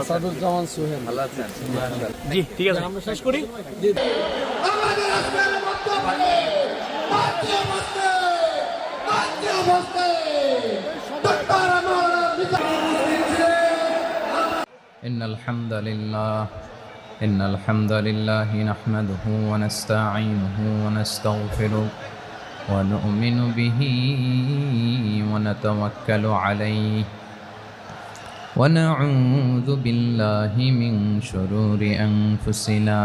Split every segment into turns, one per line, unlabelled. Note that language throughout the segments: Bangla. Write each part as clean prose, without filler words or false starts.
আসাদুজ্জামান সোহেল।
ভালো আছেন?
জি ঠিক আছে, আমরা শেষ করি।
আমাদের আজকের বক্তব্যে বাচ্চা অবস্থায় ডক্টর আমার
إن الحمد لله نحمده ونستعينه ونستغفره ونؤمن به ونتوكل عليه ونعوذ بالله من شرور أنفسنا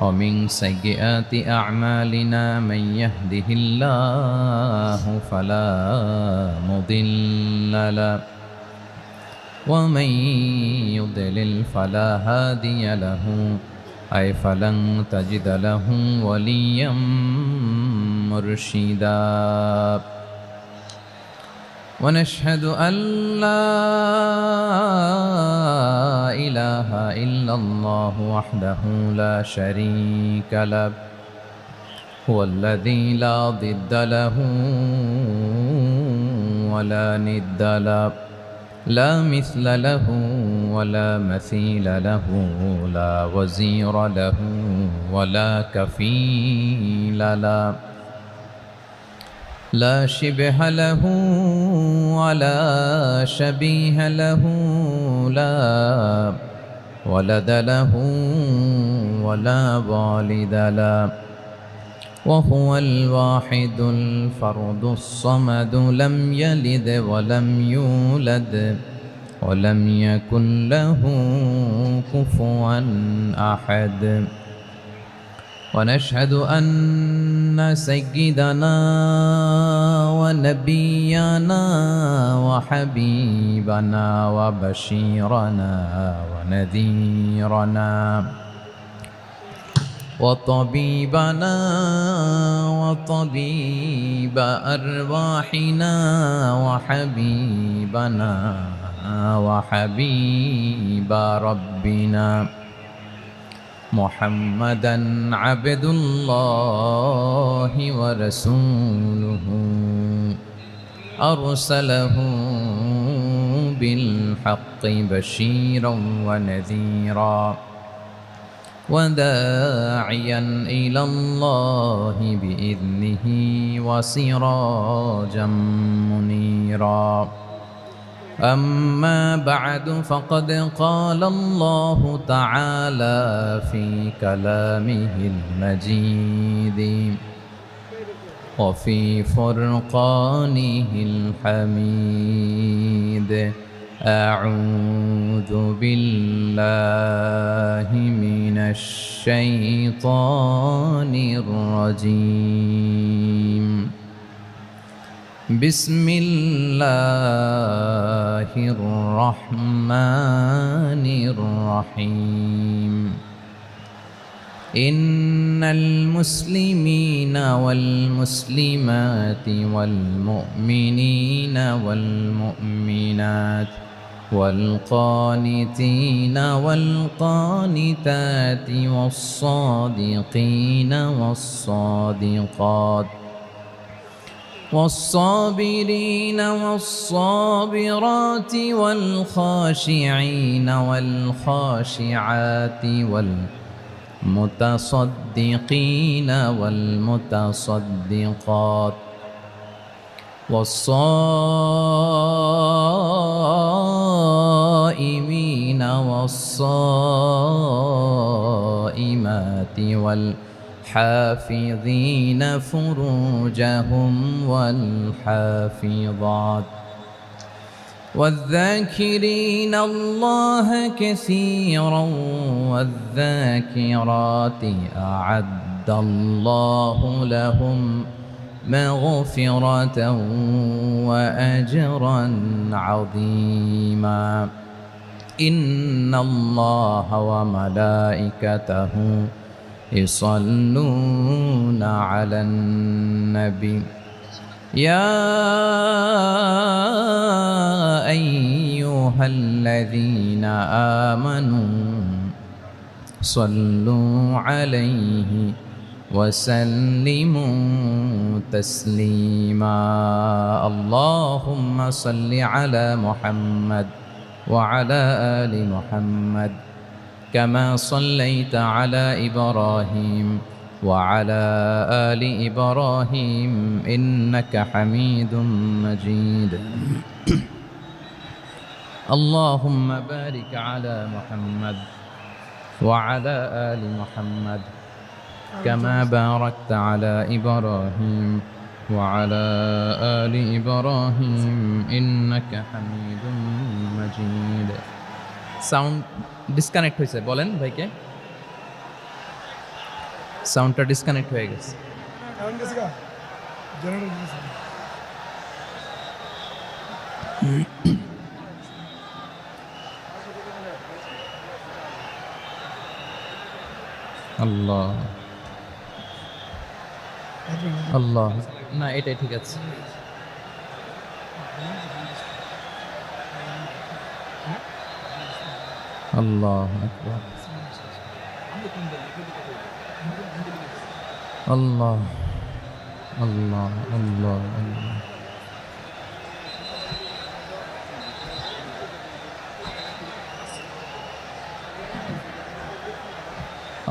ومن سيئات أعمالنا من يهده الله فلا مضل له ومن يضلل فلا هادي له أي فلن تجد له وليا مرشدا ونشهد أن لا إله إلا الله وحده لا شريك له هو الذي لا ضد له ولا ند له لا مثل له ولا مثيل له لا وزير له ولا كفيل له لا شبه له ولا شبيه له لا ولد له ولا والد له وهو الواحد الفرد الصمد لم يلد ولم يولد ولم يكن له كفوا أحد ونشهد أن سيدنا ونبينا وحبيبنا وبشيرنا ونذيرنا وطبيبنا وطبيب أرواحنا وحبيبنا وحبيب ربنا محمدا عبد الله ورسوله أرسله بالحق بشيرا ونذيرا وداعيا إلى الله بإذنه وسراجا منيرا أما بعد فقد قال الله تعالى في كلامه المجيد وفي فرقانه الحميد أعوذ بالله من الشيطان الرجيم بسم الله الرحمن الرحيم إن المسلمين والمسلمات والمؤمنين والمؤمنات والقانتين والقانتات والصادقين والصادقات والصابرين والصابرات والخاشعين والخاشعات والمتصدقين والمتصدقات والصائمين والصائمات والحافظين فروجهم والحافظات والذاكرين الله كثيرا والذاكرات أعد الله لهم مغفرة وأجرا عظيما إن الله وملائكته يصلون على النبي يا أيها الذين آمنوا صلوا عليه وسلموا تسليما اللهم صل على محمد وعلى آل محمد كما صليت على إبراهيم وعلى آل إبراهيم إنك حميد مجيد اللهم بارك على محمد وعلى آل محمد كما باركت على إبراهيم وعلى آل إبراهيم إنك حميد مجيد সাউন্ড ডিসকানেক্ট হয়েছে বলেন ভাইকে সাউন্ডটা ডিসকানেক্ট হয়ে গেছে আল্লাহ আল্লাহ না এটাই ঠিক আছে আল্লাহ আকবার আল্লাহ আল্লাহ আল্লাহ আল্লাহ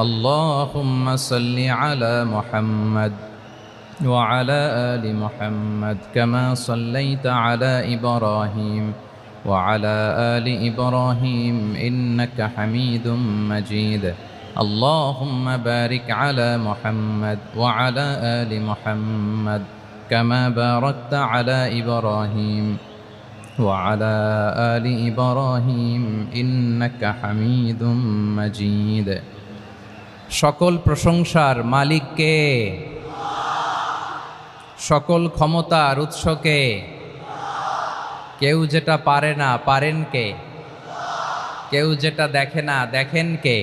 اللهم صل على محمد وعلى آل محمد كما صليت على إبراهيم وعلى آل إبراهيم إنك حميد مجيد اللهم بارك على محمد وعلى آل محمد كما باركت على إبراهيم وعلى آل إبراهيم إنك حميد مجيد সকল প্রশংসার মালিক কে সকল ক্ষমতার উৎস কে কেউ যেটা পারে না পারেন কে কেউ যেটা দেখে না দেখেন কে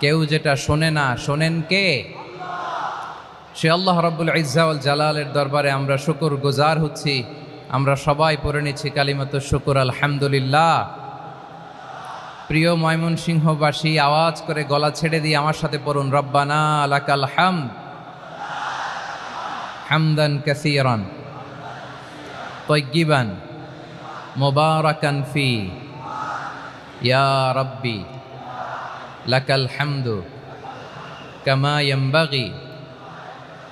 কেউ যেটা শোনে না শোনেন কে সে আল্লাহ রাব্বুল ইজ্জা ওয়াল জালালের দরবারে আমরা শুকরগুজার হচ্ছি আমরা সবাই পড়ে নিচ্ছি কালিমাতুশ শুকর আলহামদুলিল্লাহ প্রিয় ময়মনসিংহবাসী আওয়াজ করে গলা ছেড়ে দিয়ে আমার সাথে পড়ুন রব্বানা লাকাল হামদ হামদান কাসীরান তাইয়্যিবান মুবারাকান ফি ইয়া রাব্বি লাকাল হামদু কামা ইয়ানবাগি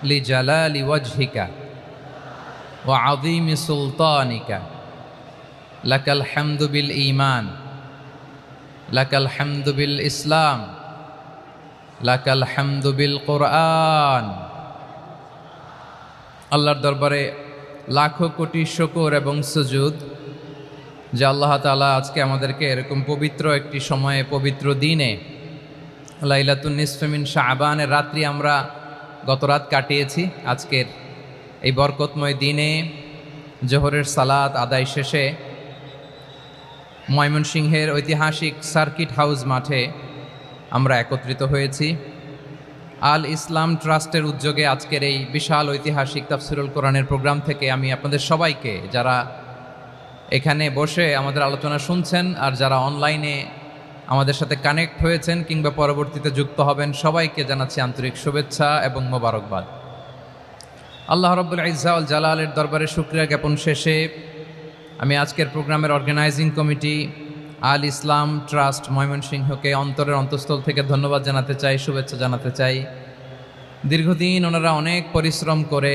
লিজালালি ওয়াজহিকা ওয়া আযীমি সুলতানিকা লাকাল হামদু বিল ঈমান লাকাল হামদু বিল ইসলাম লাকাল হামদু বিল কোরআন আল্লাহর দরবারে লাখো কোটি শুকর এবং সুজুদ যে আল্লাহ তাআলা আজকে আমাদেরকে এরকম পবিত্র একটি সময়ে পবিত্র দিনে লাইলাতুন নিসফে মিন শাবানের রাত্রি আমরা গত রাত কাটিয়েছি আজকের এই বরকতময় দিনে জোহরের সালাত আদায় শেষে ময়মনসিংহের ঐতিহাসিক সার্কিট হাউস মাঠে আমরা একত্রিত হয়েছি আল ইসলাম ট্রাস্টের উদ্যোগে আজকের এই বিশাল ঐতিহাসিক তাফসিরুল কোরআনের প্রোগ্রাম থেকে আমি আপনাদের সবাইকে যারা এখানে বসে আমাদের আলোচনা শুনছেন আর যারা অনলাইনে আমাদের সাথে কানেক্ট হয়েছেন কিংবা পরবর্তীতে যুক্ত হবেন সবাইকে জানাচ্ছি আন্তরিক শুভেচ্ছা এবং মোবারকবাদ আল্লাহ রাব্বুল ইজ্জা ওয়াল জালালের দরবারে শুকরিয়া জ্ঞাপন শেষে আমি আজকের প্রোগ্রামের অর্গানাইজিং কমিটি আল ইসলাম ট্রাস্ট ময়মনসিংহকে অন্তরের অন্তঃস্থল থেকে ধন্যবাদ জানাতে চাই শুভেচ্ছা জানাতে চাই দীর্ঘদিন ওনারা অনেক পরিশ্রম করে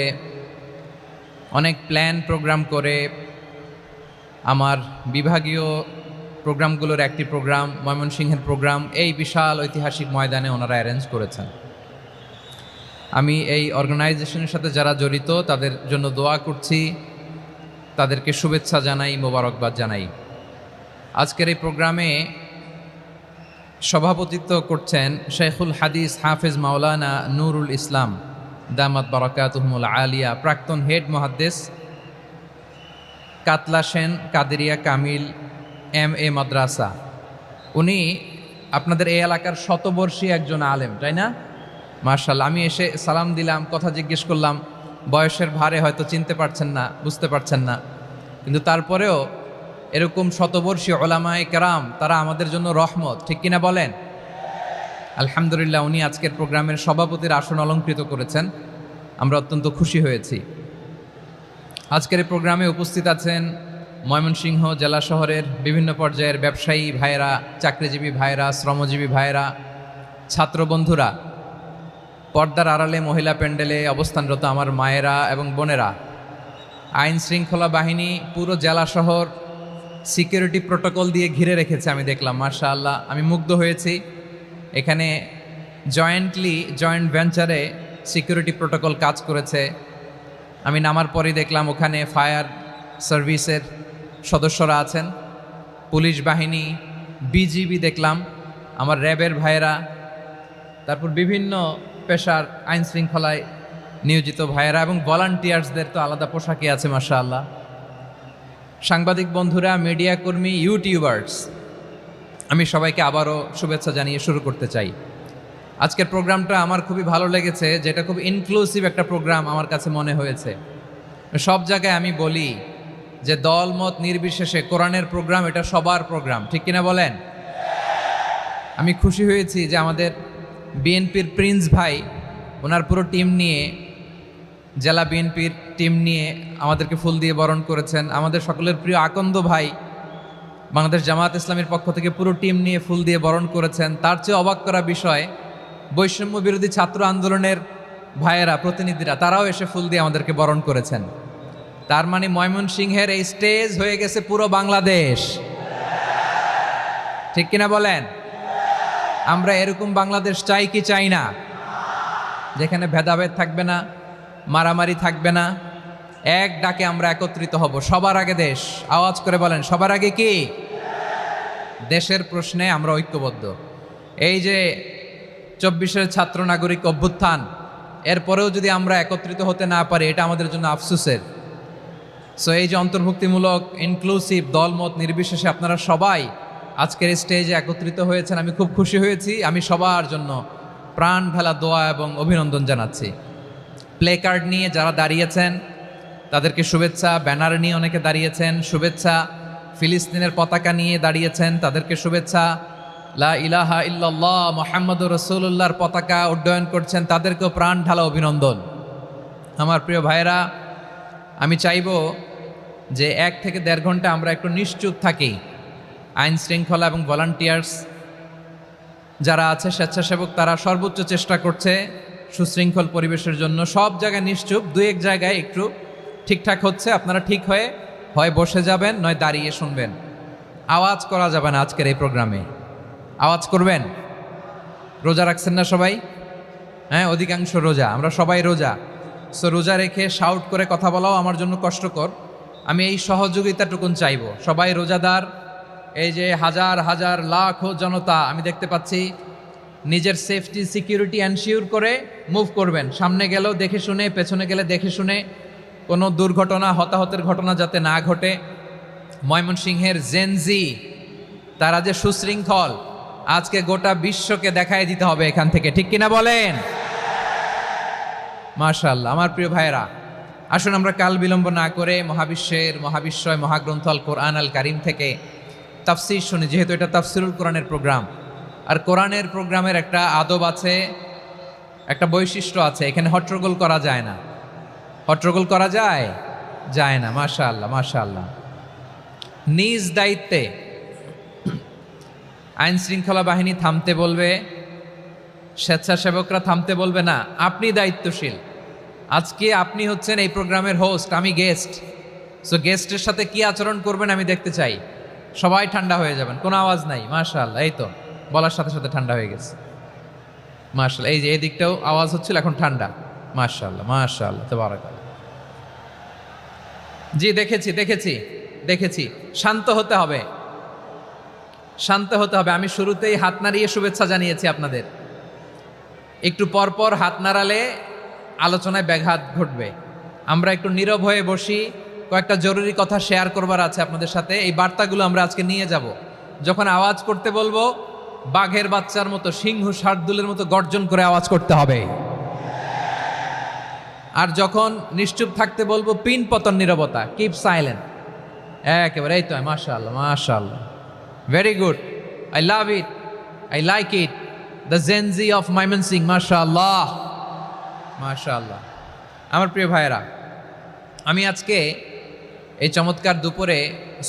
অনেক প্ল্যান প্রোগ্রাম করে আমার বিভাগীয় প্রোগ্রামগুলোর একটি প্রোগ্রাম ময়মনসিংহের প্রোগ্রাম এই বিশাল ঐতিহাসিক ময়দানে ওনারা অ্যারেঞ্জ করেছেন আমি এই অর্গানাইজেশনের সাথে যারা জড়িত তাদের জন্য দোয়া করছি তাদেরকে শুভেচ্ছা জানাই মোবারকবাদ জানাই আজকের এই প্রোগ্রামে সভাপতিত্ব করছেন শেখুল হাদিস হাফেজ মাওলানা নুরুল ইসলাম দামাত বারাকাতুহুমুল আলিয়া প্রাক্তন হেড মুহাদ্দিস কাতলা সেন কাদেরিয়া কামিল MA মাদ্রাসা উনি আপনাদের এই এলাকার শতবর্ষী একজন আলেম তাই না মাশাআল্লাহ আমি এসে সালাম দিলাম কথা জিজ্ঞেস করলাম বয়সের ভারে হয়তো চিনতে পারছেন না বুঝতে পারছেন না কিন্তু তারপরেও এরকম শতবর্ষী ওলামায়ে কেরাম তারা আমাদের জন্য রহমত ঠিক কিনা বলেন আলহামদুলিল্লাহ উনি আজকের প্রোগ্রামের সভাপতির আসন অলঙ্কৃত করেছেন আমরা অত্যন্ত খুশি হয়েছি আজকের এই প্রোগ্রামে উপস্থিত আছেন ময়মনসিংহ জেলা শহরের বিভিন্ন পর্যায়ের ব্যবসায়ী ভাইয়েরা, চাকরিজীবী ভাইয়েরা, শ্রমজীবী ভাইয়েরা, ছাত্র বন্ধুরা, পর্দার আড়ালে মহিলা প্যান্ডেলে অবস্থানরত আমার মায়েরা এবং বোনেরা, আইন শৃঙ্খলা বাহিনী পুরো জেলা শহর সিকিউরিটি প্রোটোকল দিয়ে ঘিরে রেখেছে। আমি দেখলাম, মাশাআল্লাহ, আমি মুগ্ধ হয়েছি। এখানে জয়েন্ট ভেঞ্চারে সিকিউরিটি প্রোটোকল কাজ করেছে। আমি নামার পরেই দেখলাম ওখানে ফায়ার সার্ভিসের সদস্যরা আছেন, পুলিশ বাহিনী, বিজিবি দেখলাম, আমার র্যাবের ভাইয়েরা, তারপর বিভিন্ন পেশার আইন শৃঙ্খলায় নিয়োজিত ভাইয়েরা এবং ভলান্টিয়ার্সদের তো আলাদা পোশাকই আছে, মাশাআল্লাহ। সাংবাদিক বন্ধুরা, মিডিয়া কর্মী, ইউটিউবার্স, আমি সবাইকে আবারও শুভেচ্ছা জানিয়ে শুরু করতে চাই। আজকের প্রোগ্রামটা আমার খুবই ভালো লেগেছে, যেটা খুব ইনক্লুসিভ একটা প্রোগ্রাম আমার কাছে মনে হয়েছে। সব জায়গায় আমি বলি যে দল মত নির্বিশেষে কোরআনের প্রোগ্রাম এটা সবার প্রোগ্রাম, ঠিক কিনা বলেন? আমি খুশি হয়েছি যে আমাদের বিএনপির প্রিন্স ভাই ওনার পুরো টিম নিয়ে, জেলা বিএনপির টিম নিয়ে আমাদেরকে ফুল দিয়ে বরণ করেছেন। আমাদের সকলের প্রিয় আকন্দ ভাই বাংলাদেশ জামায়াত ইসলামীর পক্ষ থেকে পুরো টিম নিয়ে ফুল দিয়ে বরণ করেছেন। তার চেয়ে অবাক করা বিষয়, বৈষম্য বিরোধী ছাত্র আন্দোলনের ভাইয়েরা, প্রতিনিধিরা, তারাও এসে ফুল দিয়ে আমাদেরকে বরণ করেছেন। তার মানে ময়মনসিংহের এই স্টেজ হয়ে গেছে পুরো বাংলাদেশ, ঠিক কিনা বলেন? আমরা এরকম বাংলাদেশ চাই কি চাই না? যেখানে ভেদাভেদ থাকবে না, মারামারি থাকবে না, এক ডাকে আমরা একত্রিত হব। সবার আগে দেশ, আওয়াজ করে বলেন, সবার আগে কি? দেশের প্রশ্নে আমরা ঐক্যবদ্ধ। এই যে 24-এর ছাত্র নাগরিক অভ্যুত্থান, এরপরেও যদি আমরা একত্রিত হতে না পারি, এটা আমাদের জন্য আফসোসের। সো এই যে অন্তর্ভুক্তিমূলক ইনক্লুসিভ দলমত নির্বিশেষে আপনারা সবাই আজকের স্টেজে একত্রিত হয়েছেন, আমি খুব খুশি হয়েছি। আমি সবার জন্য প্রাণ ঢালা দোয়া এবং অভিনন্দন জানাচ্ছি। প্লে কার্ড নিয়ে যারা দাঁড়িয়েছেন তাদেরকে শুভেচ্ছা, ব্যানার নিয়ে অনেকে দাঁড়িয়েছেন শুভেচ্ছা, ফিলিস্তিনের পতাকা নিয়ে দাঁড়িয়েছেন তাদেরকে শুভেচ্ছা, লা ইলাহা ইল্লাল্লাহ মুহাম্মাদুর রাসূলুল্লাহর পতাকা উড্ডয়ন করছেন তাদেরকেও প্রাণ ঢালা অভিনন্দন। আমার প্রিয় ভাইয়েরা, আমি চাইব যে 1 থেকে 1.5 ঘন্টা আমরা একটু নিশ্চুপ থাকি। আইন শৃঙ্খলা এবং ভলান্টিয়ার্স যারা আছে, স্বেচ্ছাসেবক, তারা সর্বোচ্চ চেষ্টা করছে সুশৃঙ্খল পরিবেশের জন্য। সব জায়গায় নিশ্চুপ, 2-1 জায়গায় একটু ঠিকঠাক হচ্ছে। আপনারা ঠিক হয়ে হয় বসে যাবেন, নয় দাঁড়িয়ে শুনবেন। আওয়াজ করা যাবে না আজকের এই প্রোগ্রামে। আওয়াজ করবেন? রোজা রাখছেন না সবাই? হ্যাঁ, অধিকাংশ রোজা, আমরা সবাই রোজা। সো রোজা রেখে শাউট করে কথা বলাও আমার জন্য কষ্টকর। আমি এই সহযোগিতাটুকুন চাইব। সবাই রোজাদার, এই যে হাজার হাজার লাখ জনতা আমি দেখতে পাচ্ছি, নিজের সেফটি সিকিউরিটি এনশিওর করে মুভ করবেন। সামনে গেলেও দেখে শুনে, পেছনে গেলে দেখে শুনে, কোনো দুর্ঘটনা, হতাহতের ঘটনা যাতে না ঘটে। ময়মনসিংহের জেনজি তারা যে সুশৃঙ্খল, আজকে গোটা বিশ্বকে দেখাই দিতে হবে এখান থেকে, ঠিক কিনা বলেন? মাশাআল্লাহ। আমার প্রিয় ভাইয়েরা, আসুন আমরা কাল বিলম্ব না করে মহাবিশ্বয় মহাগ্রন্থ আল কোরআন আল কারিম থেকে তাফসির শুনি, যেহেতু এটা তাফসিরুল কোরআনের প্রোগ্রাম। আর কোরআনের প্রোগ্রামের একটা আদব আছে, একটা বৈশিষ্ট্য আছে, এখানে হট্টগোল করা যায় না। হট্টগোল করা যায় না। মাশাআল্লাহ, মাশাআল্লাহ। নিজ দায়িত্বে আইন শৃঙ্খলা বাহিনী থামতে বলবে, স্বেচ্ছাসেবকরা থামতে বলবে না। আপনি দায়িত্বশীল। আজকে আপনি হচ্ছেন এই প্রোগ্রামের হোস্ট, আমি গেস্ট। সো গেস্টের সাথে কি আচরণ করবেন আমি দেখতে চাই। সবাই ঠান্ডা হয়ে যাবেন, কোনো আওয়াজ নাই। মাশাআল্লাহ, এই তো বলার সাথে সাথে ঠান্ডা হয়ে গেছে। মাশাআল্লাহ, এই যে এই দিকটাও আওয়াজ হচ্ছিল, এখন ঠান্ডা। মাশাআল্লাহ, মাশাআল্লাহ, তাবারাকাল্লাহ। জি, দেখেছি। শান্ত হতে হবে। আমি শুরুতেই হাত নাড়িয়ে শুভেচ্ছা জানিয়েছি আপনাদের। একটু পরপর হাত নাড়ালে আলোচনায় ব্যাঘাত ঘটবে। আমরা একটু নীরব হয়ে বসি, কয়েকটা জরুরি কথা শেয়ার করবার আছে আপনাদের সাথে। এই বার্তাগুলো আমরা আজকে নিয়ে যাব। যখন আওয়াজ করতে বলবো, বাঘের বাচ্চার মতো, সিংহ শার্দুলের মতো গর্জন করে আওয়াজ করতে হবে। আর যখন নিশ্চুপ থাকতে বলবো, পিন পতন নীরবতা, কিপ সাইলেন্ট। একেবারে এই তো। মাশাআল্লাহ, মাশাআল্লাহ, very good, I love it, I like it, the Gen Z of Mymensingh. মাশাআল্লাহ, মাশাআল্লাহ। আমার প্রিয় ভাইয়েরা, আমি আজকে এই চমৎকার দুপুরে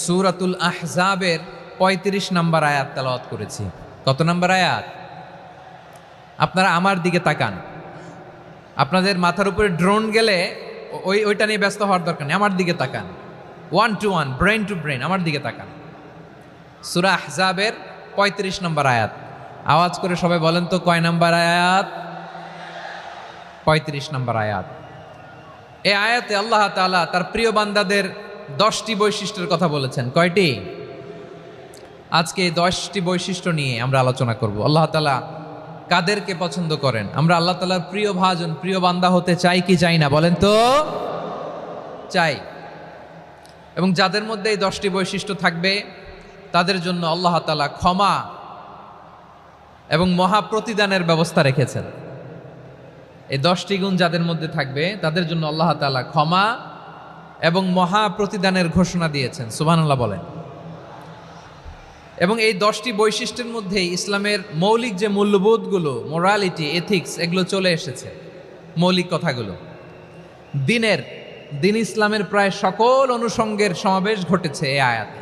সূরাতুল আহজাবের ৩৫ নম্বর আয়াত তেলাওয়াত করেছি। কত নম্বর আয়াত? আপনারা আমার দিকে তাকান। আপনাদের মাথার উপরে ড্রোন গেলে ওইটা নিয়ে ব্যস্ত হওয়ার দরকার নেই, আমার দিকে তাকান। 1 to 1, ব্রেন টু ব্রেন, আমার দিকে তাকান। সূরা আহজাবের ৩৫ নম্বর আয়াত। আওয়াজ করে সবাই বলেন তো কয় নম্বর আয়াত? ৩৫ নম্বর আয়াত। এই আয়াতে আল্লাহ তাআলা তার প্রিয় বান্দাদের 10টি বৈশিষ্ট্যের কথা বলেছেন। কয়টি? আজকে এই 10টি বৈশিষ্ট্য নিয়ে আমরা আলোচনা করব। আল্লাহ তাআলা কাদেরকে পছন্দ করেন? আমরা আল্লাহ তাআলার প্রিয় ভাজন, প্রিয় বান্দা হতে চাই কি চাই না? বলেন তো। চাই। এবং যাদের মধ্যে এই 10টি বৈশিষ্ট্য থাকবে তাদের জন্য আল্লাহ তাআলা ক্ষমা এবং মহা প্রতিদানের ব্যবস্থা রেখেছেন। এই 10টি গুণ যাদের মধ্যে থাকবে তাদের জন্য আল্লাহ তাআলা ক্ষমা এবং মহা প্রতিদানের ঘোষণা দিয়েছেন। সুবহানাল্লাহ বলেন। এবং এই 10টি বৈশিষ্ট্যের মধ্যেই ইসলামের মৌলিক যে মূল্যবোধগুলো, মোরালিটি, এথিক্স, এগুলো চলে এসেছে। মৌলিক কথাগুলো দিন ইসলামের প্রায় সকল অনুষঙ্গের সমাবেশ ঘটেছে এই আয়াতে।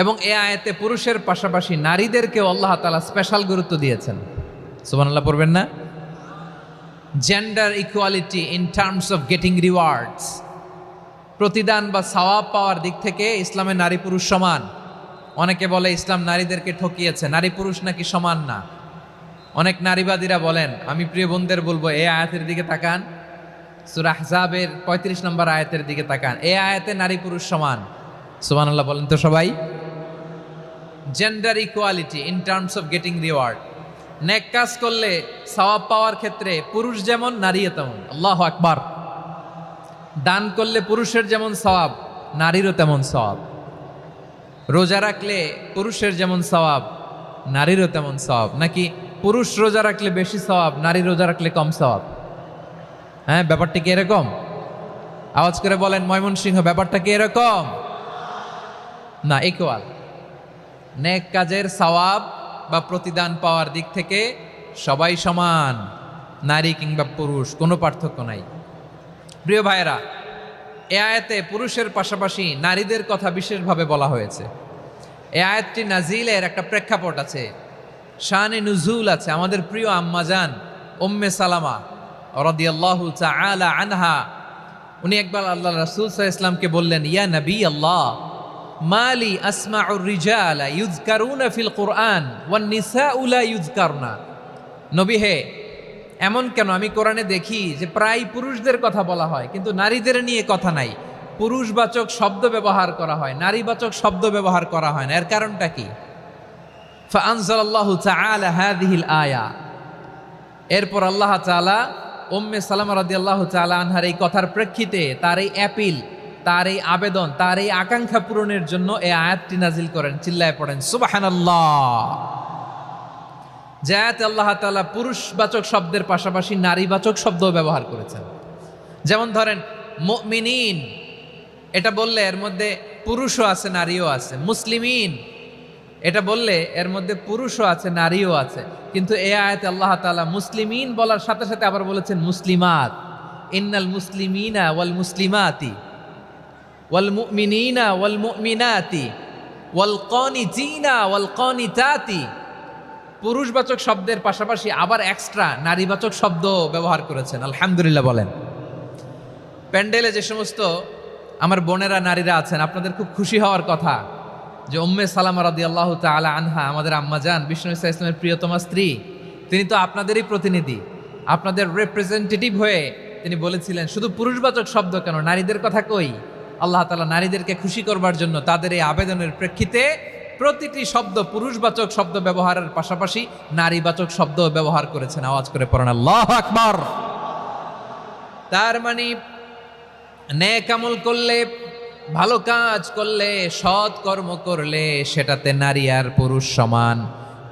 এবং এই আয়াতে পুরুষের পাশাপাশি নারীদেরকেও আল্লাহ তাআলা স্পেশাল গুরুত্ব দিয়েছেন। সুবহানাল্লাহ পড়বেন না? Gender equality in terms of getting rewards, প্রতিদান বা সওয়াব পাওয়ার দিক থেকে ইসলামে নারী পুরুষ সমান। অনেকে বলে ইসলাম নারীদেরকে ঠকিয়েছে, নারী পুরুষ নাকি সমান না। অনেক নারীবাদীরা বলেন, আমি প্রিয় বোনদের বলবো এই আয়াতের দিকে তাকান, সূরা আহজাবের ৩৫ নম্বর আয়াতের দিকে তাকান। এই আয়াতে নারী পুরুষ সমান। সুবহানাল্লাহ বলেন তো সবাই। Gender equality in terms of getting reward, নেক কাজ করলে সওয়াব পাওয়ার ক্ষেত্রে পুরুষ যেমন নারীও তেমন। আল্লাহু আকবার। দান করলে পুরুষের যেমন সওয়াব, নারীরও তেমন সওয়াব। রোজা রাখলে পুরুষের যেমন সওয়াব, নারীরও তেমন সওয়াব। নাকি পুরুষ রোজা রাখলে বেশি সওয়াব, নারী রোজা রাখলে কম সওয়াব? হ্যাঁ, ব্যাপারটা কি এরকম? আওয়াজ করে বলেন ময়মনসিংহ, ব্যাপারটা কি এরকম? না, ইকুয়াল। নেক কাজের সওয়াব বা প্রতিদান পাওয়ার দিক থেকে সবাই সমান, নারী কিংবা পুরুষ, কোনো পার্থক্য নাই। প্রিয় ভাইয়েরা, এ আয়াতে পুরুষের পাশাপাশি নারীদের কথা বিশেষভাবে বলা হয়েছে। এ আয়াতটি নাজিলের একটা প্রেক্ষাপট আছে, শানে নুজুল আছে। আমাদের প্রিয় আম্মাজান উম্মে সালামা রাদিয়াল্লাহু তাআলা আনহা, উনি একবার আল্লাহ রাসূল সাল্লাল্লাহু আলাইহি ওয়াসাল্লামকে বললেন, ইয়া নবী আল্লাহ, মালি আসমাউর রিজালা ইউযকারুনা ফিল কুরআন ওয়ান নিসাউ লা ইউযকারনা। নবী হে, এমন কেন আমি কোরআনে দেখি যে প্রায় পুরুষদের কথা বলা হয় কিন্তু নারীদের নিয়ে কথা নাই। পুরুষবাচক শব্দ ব্যবহার করা হয়, নারীবাচক শব্দ ব্যবহার করা হয় না। এর কারণটা কি? ফাআনজালাল্লাহু তাআলা হাযিহিল আয়া। এরপর আল্লাহ তাআলা উম্মে সালামা রাদিয়াল্লাহু তাআলা আনহার এই কথার প্রেক্ষিতে, তার এই অ্যাপিল, তার এই আবেদন, তার এই আকাঙ্ক্ষা পূরণের জন্য এই আয়াতটি নাজিল করেন। চিল্লায় পড়েন সুবহানাল্লাহ। যে আয়াতে আল্লাহ তাআলা পুরুষবাচক শব্দের পাশাপাশি নারীবাচক শব্দও ব্যবহার করেছেন। যেমন ধরেন মুমিনিন, এটা বললে এর মধ্যে পুরুষও আছে নারীও আছে। মুসলিমিন, এটা বললে এর মধ্যে পুরুষও আছে নারীও আছে। কিন্তু এই আয়াতে আল্লাহ তাআলা মুসলিমিন বলার সাথে সাথে আবার বলেছেন মুসলিমাত। ইন্নাল মুসলিমিনা ওয়াল মুসলিমাতি ওয়াল মুমিনিনা ওয়াল মুমিনাতি ওয়াল কানিতিনা ওয়াল কানিতাতি। পুরুষবাচক শব্দের পাশাপাশি আবার এক্সট্রা নারীবাচক শব্দ ব্যবহার করেছেন। আলহামদুলিল্লাহ বলেন। প্যান্ডেলে যে সমস্ত আমার বোনেরা নারীরা আছেন, আপনাদের খুব খুশি হওয়ার কথা যে উম্মে সালামা রাদিয়াল্লাহু তাআলা আনহা, আমাদের আম্মাজান বিষ্ণু ইসা ইসলামের প্রিয়তমা স্ত্রী, তিনি তো আপনাদেরই প্রতিনিধি, আপনাদের রিপ্রেজেন্টেটিভ হয়ে তিনি বলেছিলেন শুধু পুরুষবাচক শব্দ কেন, নারীদের কথা কই। আল্লাহ তাআলা নারীদেরকে খুশি করবার জন্য তাদের এই আবেদনের প্রেক্ষিতে প্রতিটি শব্দ পুরুষবাচক শব্দ ব্যবহারের পাশাপাশি নারীবাচক শব্দ ব্যবহার করেছেন। আওয়াজ করে পড়েন আল্লাহু আকবার। তার মানে নেক আমল করলে, ভালো কাজ করলে, সৎ কর্ম করলে সেটাতে নারী আর পুরুষ সমান।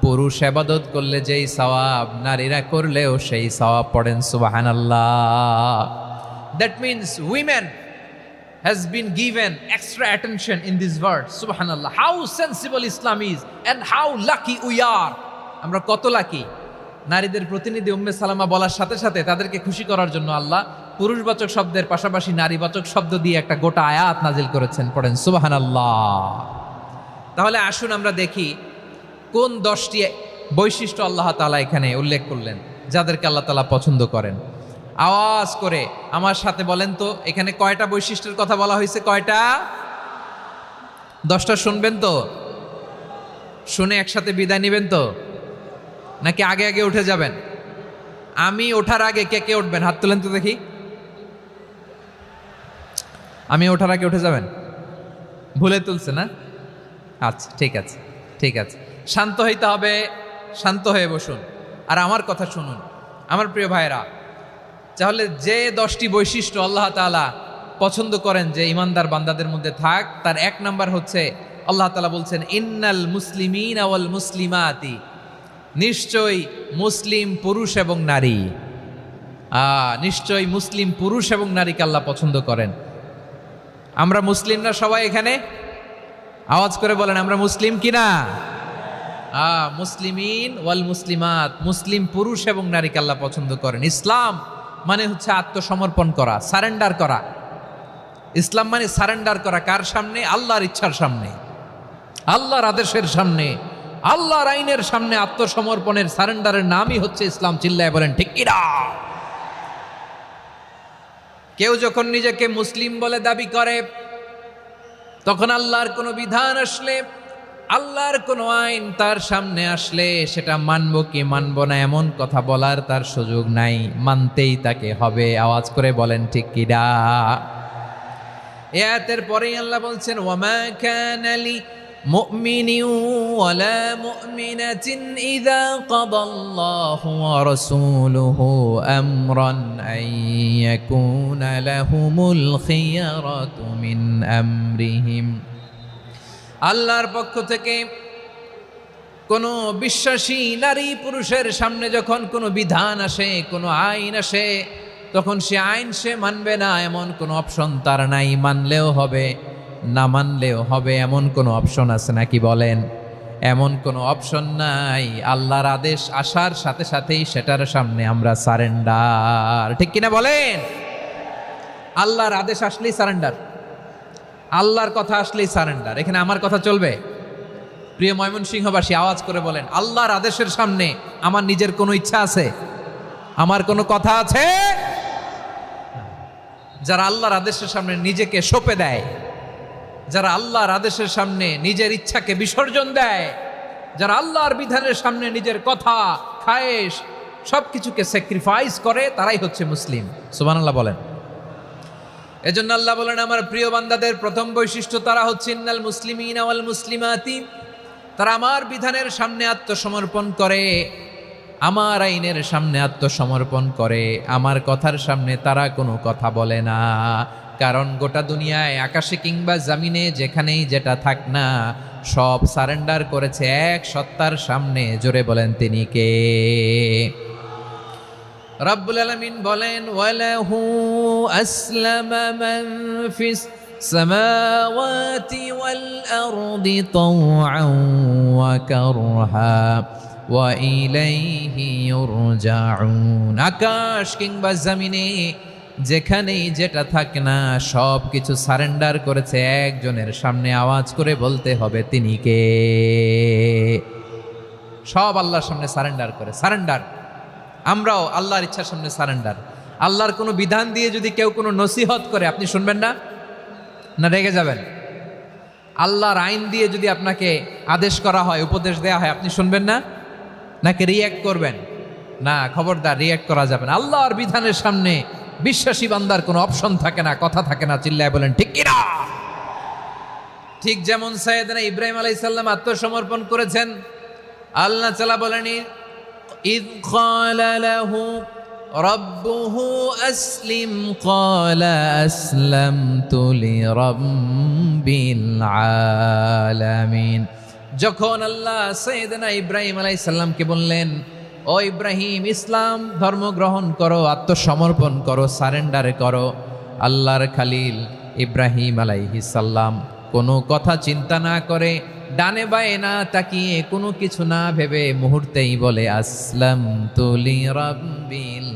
পুরুষ ইবাদত করলে যেই সওয়াব, নারীরা করলেও সেই সওয়াব। পড়েন সুবহানাল্লাহ। That means women has been given extra attention in this verse. Subhanallah. How sensible Islam is and how lucky we are. আমরা কত লাকি। নারীদের প্রতিনিধি উম্মে সালামা বলার সাথে সাথে তাদেরকে খুশি করার জন্য আল্লাহ পুরুষবাচক শব্দের পাশাপাশি নারীবাচক শব্দ দিয়ে একটা গোটা আয়াত নাজিল করেছেন, পড়েন সুবহানাল্লাহ। তাহলে আসুন আমরা দেখি কোন 10টি বৈশিষ্ট্য আল্লাহ তাআলা এখানে উল্লেখ করলেন যাদেরকে আল্লাহ তাআলা পছন্দ করেন। আওয়াজ করে আমার সাথে বলেন তো, এখানে কয়টা বৈশিষ্ট্যের কথা বলা হয়েছে? কয়টা? 10টা শুনবেন তো? শুনে একসাথে বিদায় নেবেন তো, নাকি আগে আগে উঠে যাবেন? আমি ওঠার আগে কে কে উঠবেন? হাত তুলেন তো দেখি। আমি ওঠার আগে উঠে যাবেন? ভুলে তুলছে না? আচ্ছা, ঠিক আছে, ঠিক আছে। শান্ত হইতে হবে, শান্ত হয়ে বসুন আর আমার কথা শুনুন আমার প্রিয় ভাইরা। তাহলে যে 10টি বৈশিষ্ট্য আল্লাহ তাআলা পছন্দ করেন যে ইমানদার বান্দাদের মধ্যে থাক, তার 1 নাম্বার হচ্ছে আল্লাহ তাআলা বলছেন ইন্নাল মুসলিমিনা ওয়াল মুসলিমাতি, নিশ্চয়ই মুসলিম পুরুষ এবং নারী। নিশ্চয়ই মুসলিম পুরুষ এবং নারীকে আল্লাহ পছন্দ করেন। আমরা মুসলিম না সবাই এখানে? আওয়াজ করে বলেন আমরা মুসলিম কিনা? মুসলিমিন ওয়াল মুসলিমাত, মুসলিম পুরুষ এবং নারীকে আল্লাহ পছন্দ করেন। ইসলাম মানে হচ্ছে আত্মসমর্পণ করা, সারেন্ডার করা। ইসলাম মানে সারেন্ডার করা কার সামনে? আল্লাহর ইচ্ছার সামনে, আল্লাহর আদেশের সামনে, আল্লাহর আইনের সামনে আত্মসমর্পণের সারেন্ডারের নামই হচ্ছে ইসলাম। চিল্লায় বলেন ঠিক কিনা? কেউ যখন নিজেকে মুসলিম বলে দাবি করে, তখন আল্লাহর কোনো বিধান আসলে, আল্লাহর কোনো আইন তার সামনে আসলে সেটা মানব কি মানব না এমন কথা বলার তার সুযোগ নাই, মানতেই তাকে হবে। আওয়াজ করে বলেন ঠিক কিনা? আয়াতের পরেই আল্লাহ বলছেন ওয়ামা কানা লি মুমিনিন ওয়ালা মুমিনাতিন ইযা কাদাল্লাহু ওয়া রাসূলুহু আমরান আন ইয়াকুনা লাহুমুল খিয়ারাতু মিন আমরিহিম। আল্লাহর পক্ষ থেকে কোনো বিশ্বাসী নারী পুরুষের সামনে যখন কোনো বিধান আসে, কোনো আইন আসে, তখন সে আইন সে মানবে না এমন কোনো অপশন তার নাই। মানলেও হবে, না মানলেও হবে এমন কোনো অপশন আছে নাকি বলেন? এমন কোনো অপশন নাই। আল্লাহর আদেশ আসার সাথে সাথেই সেটার সামনে আমরা সারেন্ডার। ঠিক কিনা বলেন? আল্লাহর আদেশ আসলেই সারেন্ডার, আল্লাহর কথা আসলেই সারেন্ডার। এখানে আমার কথা চলবে? প্রিয় ময়মনসিংহবাসী আওয়াজ করে বলেন আল্লাহর আদেশের সামনে আমার নিজের কোনো ইচ্ছা আছে? আমার কোনো কথা আছে? যারা আল্লাহর আদেশের সামনে নিজেকে সঁপে দেয়, যারা আল্লাহর আদেশের সামনে নিজের ইচ্ছাকে বিসর্জন দেয়, যারা আল্লাহর বিধানের সামনে নিজের কথা, খায়েশ সবকিছুকে স্যাক্রিফাইস করে, তারাই হচ্ছে মুসলিম। সুবহানাল্লাহ বলেন। এজন্য আল্লাহ বলেন আমার প্রিয় বান্দাদের প্রথম বৈশিষ্ট্য তারা হচ্ছে ইন্নাল মুসলিমিনা ওয়াল মুসলিমাতি, তারা আমার বিধানের সামনে আত্মসমর্পণ করে, আমার আইনের সামনে আত্মসমর্পণ করে, আমার কথার সামনে তারা কোনো কথা বলে না। কারণ গোটা দুনিয়ায় আকাশে কিংবা জমিনে যেখানেই যেটা থাক না, সব সারেন্ডার করেছে এক সত্তার সামনে। জোরে বলেন তিনি কে? রব্বুল আলামিন বলেন ওয়ালাহু আসলামা মান ফিস সামাওয়াতি ওয়াল আরদি তাওআন ওয়া কারহা ওয়া ইলাইহি ইউরজাউন। আকাশ কিংবা জমিনে যেখানেই যেটা থাকে না, সব কিছু সারেন্ডার করেছে একজনের সামনে। আওয়াজ করে বলতে হবে তিনি কে? সব আল্লাহর সামনে সারেন্ডার করে। সারেন্ডার। আমরাও আল্লাহর ইচ্ছার সামনে সারেন্ডার। আল্লাহর কোনো বিধান দিয়ে যদি কেউ কোনো নসিহত করে, আপনি শুনবেন না? না রেগে যাবেন? আল্লাহর আইন দিয়ে যদি আপনাকে আদেশ করা হয়, উপদেশ দেয়া হয়, আপনি শুনবেন না? নাকি রিয়্যাক্ট করবেন? না, খবরদার, রিয়্যাক্ট করা যাবে না। আল্লাহর বিধানের সামনে বিশ্বাসী বান্দার কোনো অপশন থাকে না, কথা থাকে না। চিল্লায় বলেন ঠিক কিনা? ঠিক যেমন সাইয়েদনা ইব্রাহিম আলাইহিস সালাম আত্মসমর্পণ করেছেন। আল্লাহ তাআলা বলেন ইয ক্বালা লাহু রাব্বুহু আসলিম ক্বালা আসলামতু লিরাব্বিল আলামিন। যখন আল্লাহ সাইয়েদনা ইব্রাহিম আলাইহিস সালামকে বললেন ও ইব্রাহিম, ইসলাম ধর্ম গ্রহণ করো, আত্মসমর্পণ করো, সারেন্ডার করো, আল্লাহর খালিল ইব্রাহিম আলাইহিস সালাম কোনো কথা চিন্তা না করে, ডানে বায়ে না তাকিয়ে, কোনো কিছু না ভেবে মুহূর্তেই বলে আসলামতু লিরাব্বিল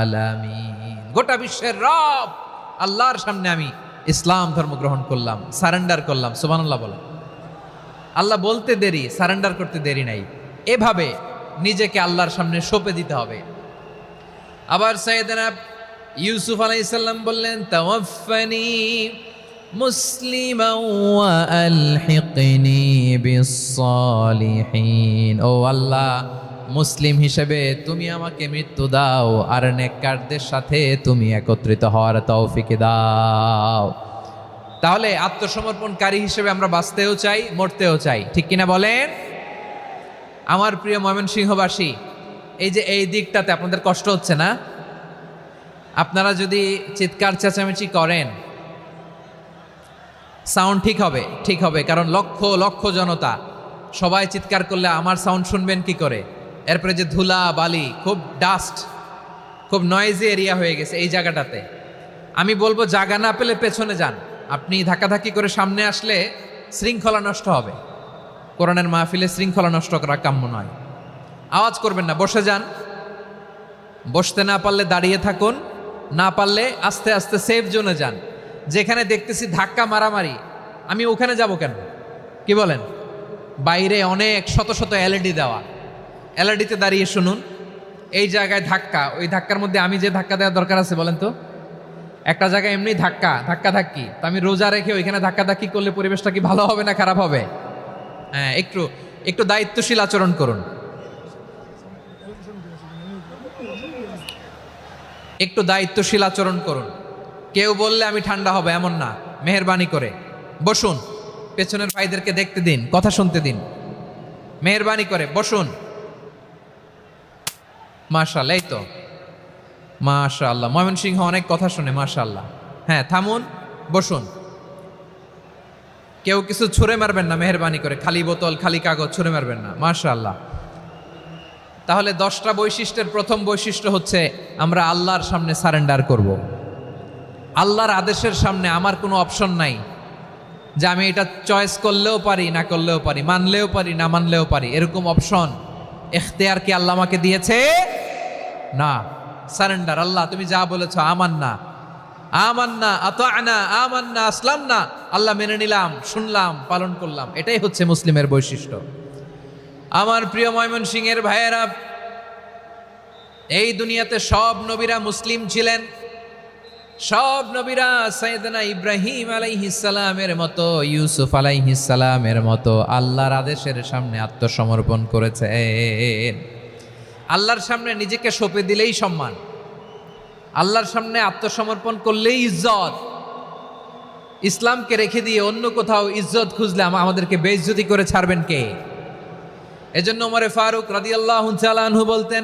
আলামিন। গোটা বিশ্বের রব আল্লাহর সামনে আমি ইসলাম ধর্ম গ্রহণ করলাম, সারেন্ডার করলাম। সুবহানাল্লাহ বলে। আল্লাহ বলতে দেরি, সারেন্ডার করতে দেরি নাই। এভাবে নিজেকে আল্লাহর সামনে সঁপে দিতে হবে। আবার সাইয়েদনা ইউসুফ আলাইহিস সালাম বললেন, তাওয়াফফানি মুসলিমান ওয়া আলহিকনি বিস-সালিহিন। ও আল্লাহ, মুসলিম হিসেবে তুমি আমাকে মৃত্যু দাও, আর নেককারদের সাথে তুমি একত্রিত হওয়ার তৌফিক দাও। তাহলে আত্মসমর্পণকারী হিসেবে আমরা বাঁচতেও চাই, মরতেও চাই, ঠিক কিনা বলেন? আমার প্রিয় ময়মনসিংহবাসী, এই দিকটাতে আপনাদের কষ্ট হচ্ছে না? আপনারা যদি চিৎকার চেঁচামেচি করেন, সাউন্ড ঠিক হবে, কারণ লক্ষ লক্ষ জনতা, সবাই চিৎকার করলে আমার সাউন্ড শুনবেন কি করে? এরপরে যে ধুলা বালি, খুব ডাস্ট, খুব নয়েজি এরিয়া হয়ে গেছে এই জায়গাটাতে। আমি বলবো জায়গা না পেলে পেছনে যান। আপনি ধাক্কাধাক্কি করে সামনে আসলে শৃঙ্খলা নষ্ট হবে। কোরআনের মাহফিলে শৃঙ্খলা নষ্ট করা কাম্য নয়। আওয়াজ করবেন না, বসে যান। বসতে না পারলে দাঁড়িয়ে থাকুন, না পারলে আস্তে আস্তে সেফ জোনে যান। যেখানে দেখতেছি ধাক্কা মারামারি, আমি ওখানে যাব কেন? কি বলেন? বাইরে অনেক শত শত এলইডি দেওয়া, এলইডিতে দাঁড়িয়ে শুনুন। এই জায়গায় ধাক্কা, ওই ধাক্কার মধ্যে আমি যে ধাক্কা দেওয়ার দরকার আছে বলেন তো? একটা জায়গায় এমনি ধাক্কি, তো আমি রোজা রেখে ওইখানে ধাক্কি করলে পরিবেশটা কি ভালো হবে না খারাপ হবে? হ্যাঁ, একটু দায়িত্বশীল আচরণ করুন, একটু দায়িত্বশীল আচরণ করুন। কেউ বললে আমি ঠান্ডা হবে এমন না, মেহেরবানি করে বসুন। পেছনের ভাইদেরকে দেখতে দিন, কথা শুনতে দিন, মেহেরবানি করে বসুন। মাশাআল্লাহ, এই তো মাশাআল্লাহ, ময়মনসিংহ অনেক কথা শুনে, মাশাআল্লাহ। হ্যাঁ, থামুন, বসুন। কেউ কিছু ছুঁড়ে মারবেন না, মেহেরবানি করে। খালি বোতল, খালি কাগজ ছুঁড়ে মারবেন না, মাশাআল্লাহ। তাহলে 10টা বৈশিষ্ট্যের প্রথম বৈশিষ্ট্য হচ্ছে আমরা আল্লাহর সামনে সারেন্ডার করব। আল্লাহর আদেশের সামনে আমার কোনো অপশন নাই যে আমি এটা চয়েস করলেও পারি, না করলেও পারি, মানলেও পারি, না মানলেও পারি, এরকম অপশন এখতিয়ার কি আল্লাহ আমাকে দিয়েছে? না। সারেন্ডার। আল্লাহ তুমি যা বলেছ, আমান্না আতা'না আমান্না আসলামনা, আল্লাহ মেনে নিলাম, শুনলাম, পালন করলাম। এটাই হচ্ছে মুসলিমের বৈশিষ্ট্য। আমার প্রিয় ময়মনসিংহের ভাইয়েরা, এই দুনিয়াতে সব নবীরা মুসলিম ছিলেন। সব নবীরা সাইয়েদনা ইব্রাহিম আলাইহিস সালামের মতো, ইউসুফ আলাইহিস সালামের মতো আল্লাহর আদেশের সামনে আত্মসমর্পণ করেছেন। আল্লাহর সামনে নিজেকে সঁপে দিলেই সম্মান, আল্লাহর সামনে আত্মসমর্পণ করলেই ইজ্জত। ইসলামকে রেখে দিয়ে অন্য কোথাও ইজ্জত খুঁজলে আমাদেরকে বেইজ্জতি করে ছাড়বেন কে? এজন্য ওমর ফারুক রাদিয়াল্লাহু তাআলা আনহু বলতেন,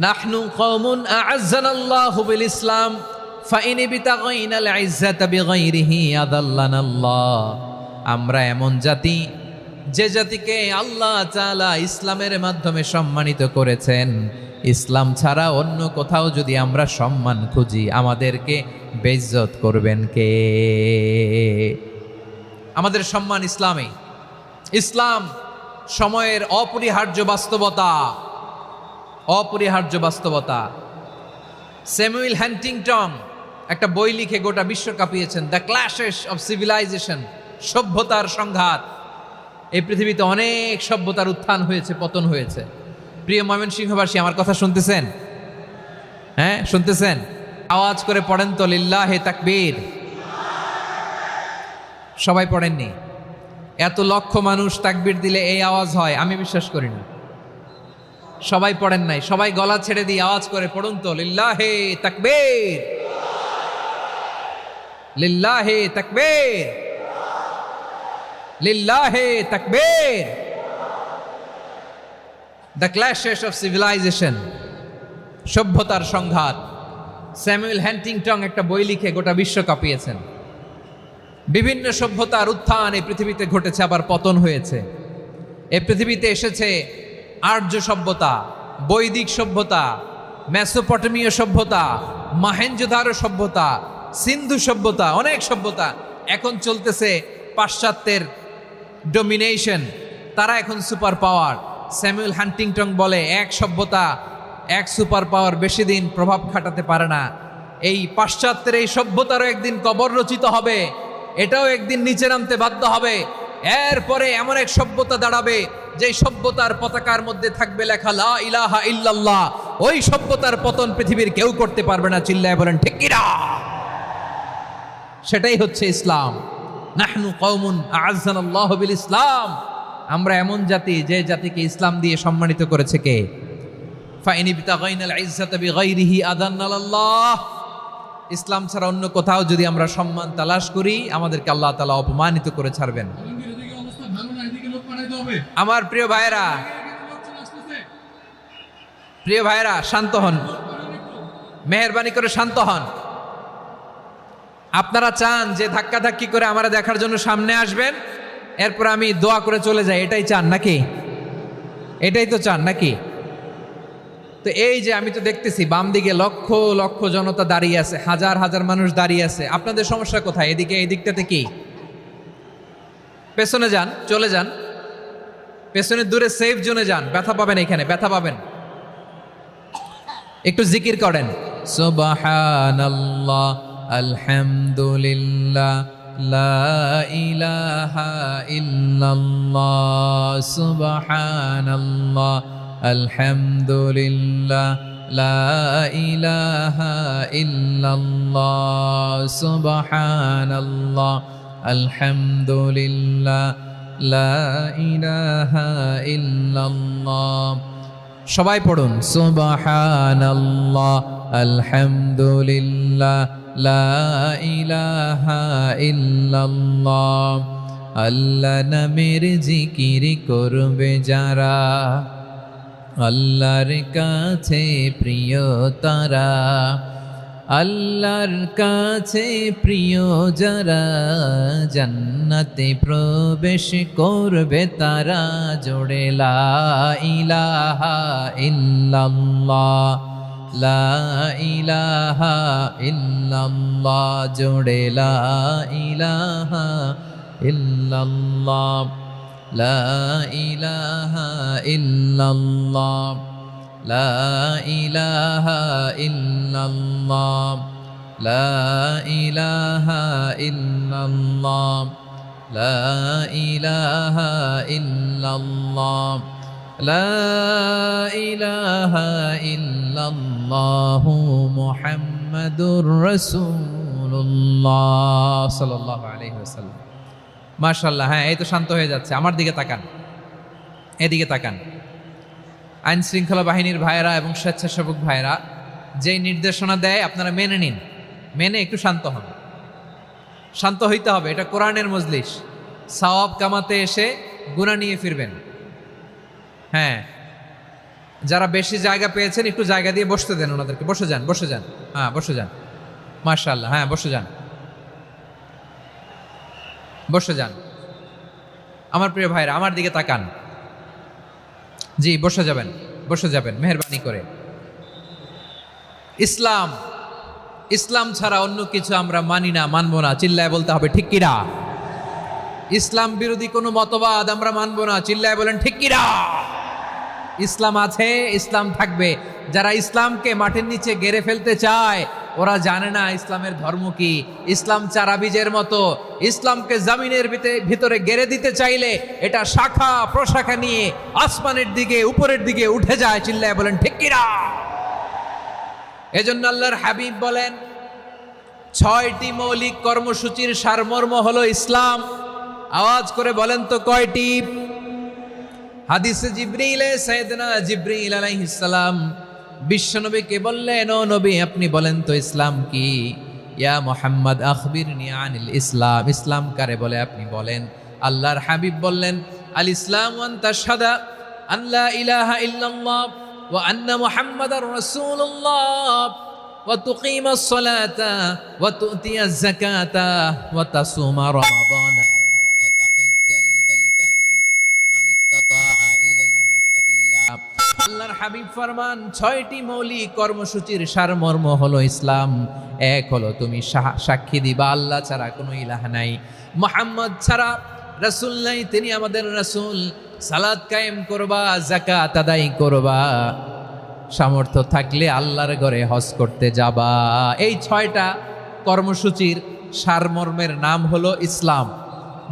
নাহনু কওমুন আ'আজ্জানাল্লাহু বিল ইসলাম ফাইন বিতাগাইনাল ইজ্জাতা বিগাইরিহি আদাল্লানাল্লাহ। আমরা এমন জাতি, যে জাতিকে আল্লাহ তাআলা ইসলামের মাধ্যমে সম্মানিত করেছেন। ইসলাম ছাড়া অন্য কোথাও যদি আমরা সম্মান খুঁজি, আমাদেরকে বেইজ্জত করবেন কে? আমাদের সম্মান ইসলামে। ইসলাম সময়ের অপরিহার্য বাস্তবতা, অপরিহার্য বাস্তবতা। স্যামুয়েল হান্টিংটন একটা বই লিখে গোটা বিশ্ব কাঁপিয়েছেন, দ্য ক্ল্যাশেস অফ সিভিলাইজেশন, সভ্যতার সংঘাত। এই পৃথিবীতে অনেক সভ্যতার উত্থান হয়েছে, পতন হয়েছে। প্রিয় ময়মনসিংহবাসী, আমার কথা শুনতেছেন? হ্যাঁ, শুনতেছেন? আওয়াজ করে পড়েন তো লিল্লাহে তাকবীর। সবাই পড়েননি? এত লক্ষ মানুষ তাকবীর দিলে এই আওয়াজ হয়? আমি বিশ্বাস করি না। সবাই পড়েন নাই, সবাই গলা ছেড়ে দিয়ে আওয়াজ করে পড়ুন তো লিল্লাহে তাকবীর, লিল্লাহে তাকবীর, লিল্লাহে তাকবীর। দ্য ক্ল্যাশেস অফ সিভিলাইজেশন, সভ্যতার সংঘাত। স্যামুয়েল হান্টিংটন একটা বই লিখে গোটা বিশ্ব কাঁপিয়েছেন। বিভিন্ন সভ্যতার উত্থান এই পৃথিবীতে ঘটেছে, আবার পতন হয়েছে। এই পৃথিবীতে এসেছে আর্য সভ্যতা, বৈদিক সভ্যতা, মেসোপটেমীয় সভ্যতা, মহেঞ্জোদারো সভ্যতা, সিন্ধু সভ্যতা, অনেক সভ্যতা। এখন চলতেছে পাশ্চাত্যের ডমিনেশন, তারা এখন সুপার পাওয়ার। স্যামুয়েল হান্টিংটন বলে, এক সভ্যতা, এক সুপার পাওয়ার বেশি দিন প্রভাব খাটাতে পারে না। এই পাশ্চাত্যের এই সভ্যতারও একদিন কবর রচিত হবে, এটাও একদিন নিচে নামতে বাধ্য হবে। এরপরে এমন এক সভ্যতা দাঁড়াবে যে সভ্যতার পতাকার মধ্যে থাকবে লেখা লা ইলাহা ইল্লাল্লাহ। ওই সভ্যতার পতন পৃথিবীর কেউ করতে পারবে না, চিল্লায় বলেন ঠিক কিনা? সেটাই হচ্ছে ইসলাম। নাহনু কওমুন আ'আজ্জানাল্লাহু বিল ইসলাম, আমরা এমন জাতি যে জাতিকে ইসলাম দিয়ে সম্মানিত করেছে কে? ফাইন ইবতাগাইনাল ইজ্জাতা বিগাইরিহি আযান্নাল্লাহ, ইসলাম ছাড়া অন্য কোথাও যদি আমরা সম্মান তালাশ করি আমাদেরকে আল্লাহ তাআলা অপমানিত করে ছাড়বেন। আমার প্রিয় ভাইরা শান্ত হন, মেহেরবানি করে শান্ত হন। আপনারা চান যে ধাক্কাধাক্কি করে আমরা দেখার জন্য সামনে আসবেন, এরপর আমি দোয়া করে চলে যাই, এটাই চান নাকি? এটাই তো চান নাকি? তো এই যে আমি তো দেখতেছি বাম দিকে লক্ষ লক্ষ জনতা দাঁড়িয়ে আছে, হাজার হাজার মানুষ দাঁড়িয়ে আছে। আপনাদের সমস্যা কোথায়? এদিকে এই দিকটাতে কি? পেছনে যান, চলে যান, পেছনে দূরে সেফ জোনে যান, ব্যথা পাবেন, এখানে ব্যথা পাবেন। একটু জিকির করেন, সুবহানাল্লাহ আলহামদুলিল্লাহ লা ইলাহা ইল্লাল্লাহ, সুবহানাল্লাহ আলহামদুলিল্লাহ লা ইলাহা ইল্লাল্লাহ, সুবহানাল্লাহ আলহামদুলিল্লাহ লা ইলাহা ইল্লাল্লাহ। সবাই পড়ুন, সুবহানাল্লাহ আলহামদুলিল্লাহ লা ইলাহা ইল্লাল্লাহ। আল্লাহ নামের জিকির করবে যারা, আল্লাহর কাছে প্রিয় তারা, আল্লাহর কাছে প্রিয় যারা, জান্নাতে প্রবেশ করবে তারা। জোড়ে লা ইলাহা ইল্লাল্লাহ, লা ইলাহা ইল্লাল্লাহ, জোড়ে লা ইলাহা ইল্লাল্লাহ, লা ইলাহা ইল্লাল্লাহ, লা ইলাহা ইল্লাল্লাহ, লা ইলাহা ইল্লাল্লাহ, লা ইলাহা ইল্লাল্লাহ, লা ইলাহা ইল্লাল্লাহু মুহাম্মাদুর রাসূলুল্লাহ সাল্লাল্লাহু আলাইহি ওয়াসাল্লাম। মাশাআল্লাহ। হ্যাঁ, এই তো শান্ত হয়ে যাচ্ছে। আমার দিকে তাকান, এদিকে তাকান। আইন শৃঙ্খলা বাহিনীর ভাইয়েরা এবং স্বেচ্ছাসেবক ভাইয়েরা যেই নির্দেশনা দেয় আপনারা মেনে নিন, মেনে একটু শান্ত হন। শান্ত হইতে হবে, এটা কোরআনের মজলিস। সওয়াব কামাতে এসে গুনাহ নিয়ে ফিরবেন। হ্যাঁ, যারা বেশি জায়গা পেয়েছেন একটু জায়গা দিয়ে বসতে দেন ওনাদেরকে। বসে যান, বসে যান। হ্যাঁ, বসে যান। মাশাআল্লাহ। হ্যাঁ, বসে যান, বসে যান। আমার প্রিয় ভাইরা আমার দিকে তাকান। জি, বসে যাবেন, বসে যাবেন মেহেরবানি করে। ইসলাম, ইসলাম ছাড়া অন্য কিছু আমরা মানি না, মানবো না। চিল্লায় বলতে হবে ঠিক কিনা? ইসলাম বিরোধী কোনো মতবাদ আমরা মানবো না। চিল্লায় বলেন ঠিক কিনা? ইসলাম আছে, ইসলাম থাকবে। যারা ইসলামকে মাটির নিচে গেড়ে ফেলতে চায় ওরা জানে না ইসলামের ধর্ম কি। ইসলাম চারা বীজের মতো, ইসলামকে জমিনের ভিতরে গেড়ে দিতে চাইলে এটা শাখা প্রশাখা নিয়ে আসমানের দিকে, উপরের দিকে উঠে যায়। চিল্লায় বলেন ঠিক কিনা? এজন্য আল্লাহর হাবিব বলেন 6টি মৌলিক কর্মসূচির সারমর্ম হলো ইসলাম। আওয়াজ করে বলেন তো কয়টি? হাদিসে জিবরিলে সাইয়েদনা জিবরিল আলাইহিস সালাম বিশ্বনবীকে বললেন, ও নবী আপনি বলেন তো ইসলাম কি? ইয়া মুহাম্মদ আখবিরনি আনিল ইসলাম, ইসলাম কারে বলে আপনি বলেন। আল্লাহর হাবিব বললেন, আল ইসলাম আন তাশহাদা আন লা ইলাহা ইল্লাল্লাহ ওয়া আন্না মুহাম্মাদার রাসূলুল্লাহ ওয়া তুকিমাস সালাতা ওয়া তুতিয়াজ যাকাতা ওয়া তাসুমা রমাদানা ওয়া তাহুজ্জাল বাইতা মান ইসতাতাআ ইলাইহি সাবিলা। আল্লাহর হাবিব ফরমান 6টি মৌলিক কর্মসূচির সারমর্ম হলো ইসলাম। এক হলো তুমি সাক্ষী দিবা আল্লাহ ছাড়া কোনো ইলাহ নাই, মুহাম্মদ ছাড়া রাসূল নাই, তিনি আমাদের রাসূল। সালাত কায়েম করবা, যাকাত আদায় করবা, সামর্থ্য থাকলে আল্লাহর ঘরে হজ করতে যাবা। এই 6টা কর্মসূচির সারমর্মের নাম হলো ইসলাম।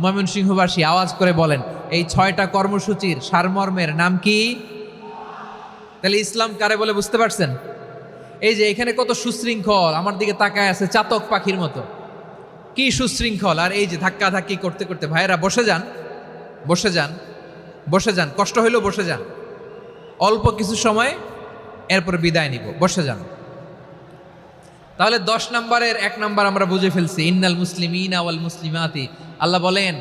ময়মনসিংহবাসী আওয়াজ করে বলেন, এই 6টা কর্মসূচির সারমর্মের নাম কি? তাহলে ইসলাম কারে বলে বুঝতে পারছেন? এই যে এখানে কত সুশৃঙ্খল, আমার দিকে তাকায় আছে চাতক পাখির মতো, কি সুশৃঙ্খল। আর এই যে ধাক্কা ধাক্কি করতে করতে, ভাইয়েরা বসে যান, বসে যান, বসে যান, কষ্ট হইলেও বসে যান, অল্প কিছু সময় এরপর বিদায় নিব, বসে যান। তাহলে 10 নম্বরের 1 নম্বর আমরা বুঝে ফেলছি, ইন্নাল মুসলিমিনা ওয়াল মুসলিমাতি। আল্লাহ বলেন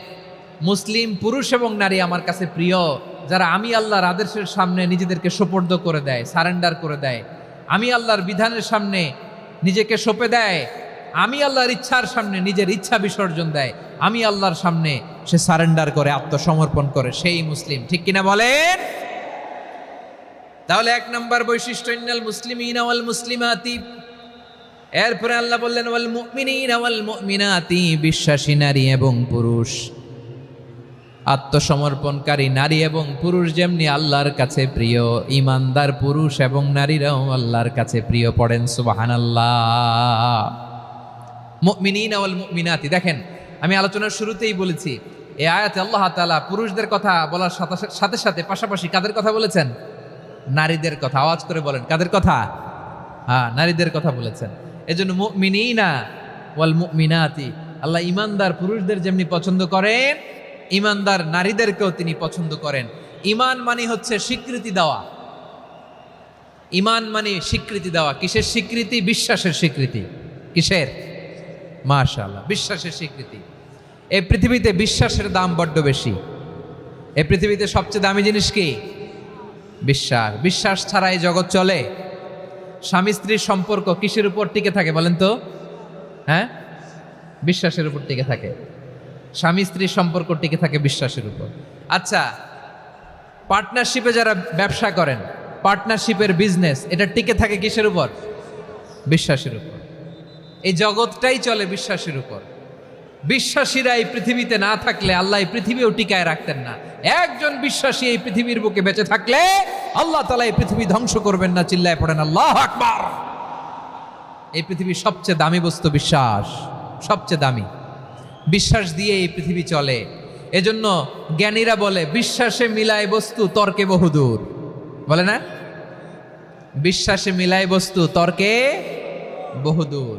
মুসলিম পুরুষ এবং নারী আমার কাছে প্রিয়, যারা আমি আল্লাহর আদেশের সামনে নিজেদেরকে সোপর্দ করে দেয়, সারেন্ডার করে দেয়, আমি আল্লাহর বিধানের সামনে নিজেকে সঁপে দেয়, আমি আল্লাহর ইচ্ছার সামনে নিজের ইচ্ছা বিসর্জন দেয়, আমি আল্লাহর সামনে সে সারেন্ডার করে, আত্মসমর্পণ করে, সেই মুসলিম। ঠিক কিনা বলেন? তাহলে 1 নম্বর বৈশিষ্ট্য ইন্নাল মুসলিমিনা ওয়াল মুসলিমাতি। এরপরে আল্লাহ বললেন ওয়াল মুমিনিনা ওয়াল মুমিনাতি, বিশ্বাসী নারী এবং পুরুষ, আত্মসমর্পণকারী নারী এবং পুরুষ যেমনি আল্লাহর কাছে প্রিয়, ইমানদার পুরুষ এবং নারীরাও আল্লাহর কাছে প্রিয়। পড়েন সুবহানাল্লাহ। মুমিনিনা ওয়াল মুমিনাতি। দেখেন, আমি আলোচনার শুরুতেই বলেছি, এই আয়াতে আল্লাহ তাআলা পুরুষদের কথা বলার সাথে সাথে পাশাপাশি কাদের কথা বলেছেন? নারীদের কথা। আওয়াজ করে বলেন, কাদের কথা? হ্যাঁ, নারীদের কথা বলেছেন। এজন্য মুমিনিনা ওয়াল মুমিনাতি, আল্লাহ ইমানদার পুরুষদের যেমনি পছন্দ করেন, ইমানদার নারীদেরকেও তিনি পছন্দ করেন। ইমান মানে হচ্ছে স্বীকৃতি দেওয়া। ইমান মানে স্বীকৃতি দেওয়া। কিসের স্বীকৃতি? বিশ্বাসের স্বীকৃতি। কিসের? মাশাআল্লাহ, বিশ্বাসের স্বীকৃতি। এই পৃথিবীতে বিশ্বাসের দাম বড্ড বেশি। এই পৃথিবীতে সবচেয়ে দামি জিনিস কি? বিশ্বাস। বিশ্বাস ছাড়া এই জগৎ চলে? স্বামী স্ত্রীর সম্পর্ক কিসের উপর টিকে থাকে বলেন তো? হ্যাঁ, বিশ্বাসের উপর টিকে থাকে। স্বামী স্ত্রীর সম্পর্ক টিকে থাকে বিশ্বাসের উপর। আচ্ছা, পার্টনারশিপে যারা ব্যবসা করেন, পার্টনারশিপের বিজনেস, এটা টিকে থাকে কিসের উপর? বিশ্বাসের উপর। এই জগৎটাই চলে বিশ্বাসের উপর। বিশ্বাসীরা এই পৃথিবীতে না থাকলে আল্লাহ এই পৃথিবীও টিকায় রাখতেন না। একজন বিশ্বাসী এই পৃথিবীর বুকে বেঁচে থাকলে আল্লাহ তাআলা এই পৃথিবী ধ্বংস করবেন না। চিল্লায় পড়েন আল্লাহু আকবার। এই পৃথিবীর সবচেয়ে দামি বস্তু বিশ্বাস, সবচেয়ে দামি। বিশ্বাস দিয়ে এই পৃথিবী চলে। এজন্য জ্ঞানীরা বলে বিশ্বাসে মিলায় বস্তু, তর্কে বহুদূর। বলে না? বিশ্বাসে মিলায় বস্তু, তর্কে বহুদূর।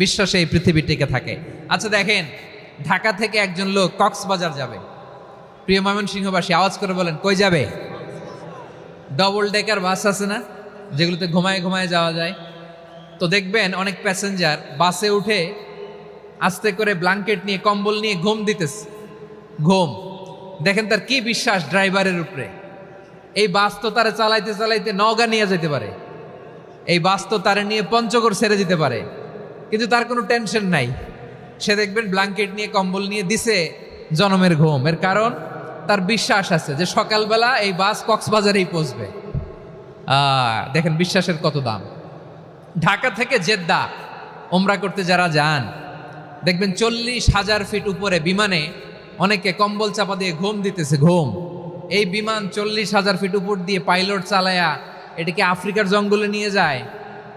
বিশ্বাসে এই পৃথিবী টিকে থাকে। আচ্ছা দেখেন, ঢাকা থেকে একজন লোক কক্সবাজার যাবে। প্রিয় ময়মনসিংহবাসী আওয়াজ করে বলেন, কই যাবে? ডবল ডেকার বাস আছে না, যেগুলোতে ঘুমায় ঘুমায় যাওয়া যায়। তো দেখবেন অনেক প্যাসেঞ্জার বাসে উঠে আস্তে করে ব্ল্যাঙ্কেট নিয়ে, কম্বল নিয়ে ঘুম দিতেছে। ঘুম দেখেন তার কি বিশ্বাস ড্রাইভারের উপরে। এই বাস তো তারা চালাইতে চালাইতে নওগাঁ নিয়ে যেতে পারে, এই বাস তো তারা নিয়ে পঞ্চগড় ছেড়ে দিতে পারে, কিন্তু তার কোনো টেনশন নাই। সে দেখবেন ব্ল্যাঙ্কেট নিয়ে, কম্বল নিয়ে দিছে জনমের ঘুম। এর কারণ তার বিশ্বাস আছে যে সকালবেলা এই বাস কক্সবাজারেই পৌঁছবে। দেখেন বিশ্বাসের কত দাম। ঢাকা থেকে জেদ্দা ওমরা করতে যারা যান, দেখবেন 40,000 ফিট উপরে বিমানে অনেকে কম্বল চাপা দিয়ে ঘুম দিতেছে। ঘুম। এই বিমান 40,000 ফিট উপর দিয়ে পাইলট চালায়া এটাকে আফ্রিকার জঙ্গলে নিয়ে যায়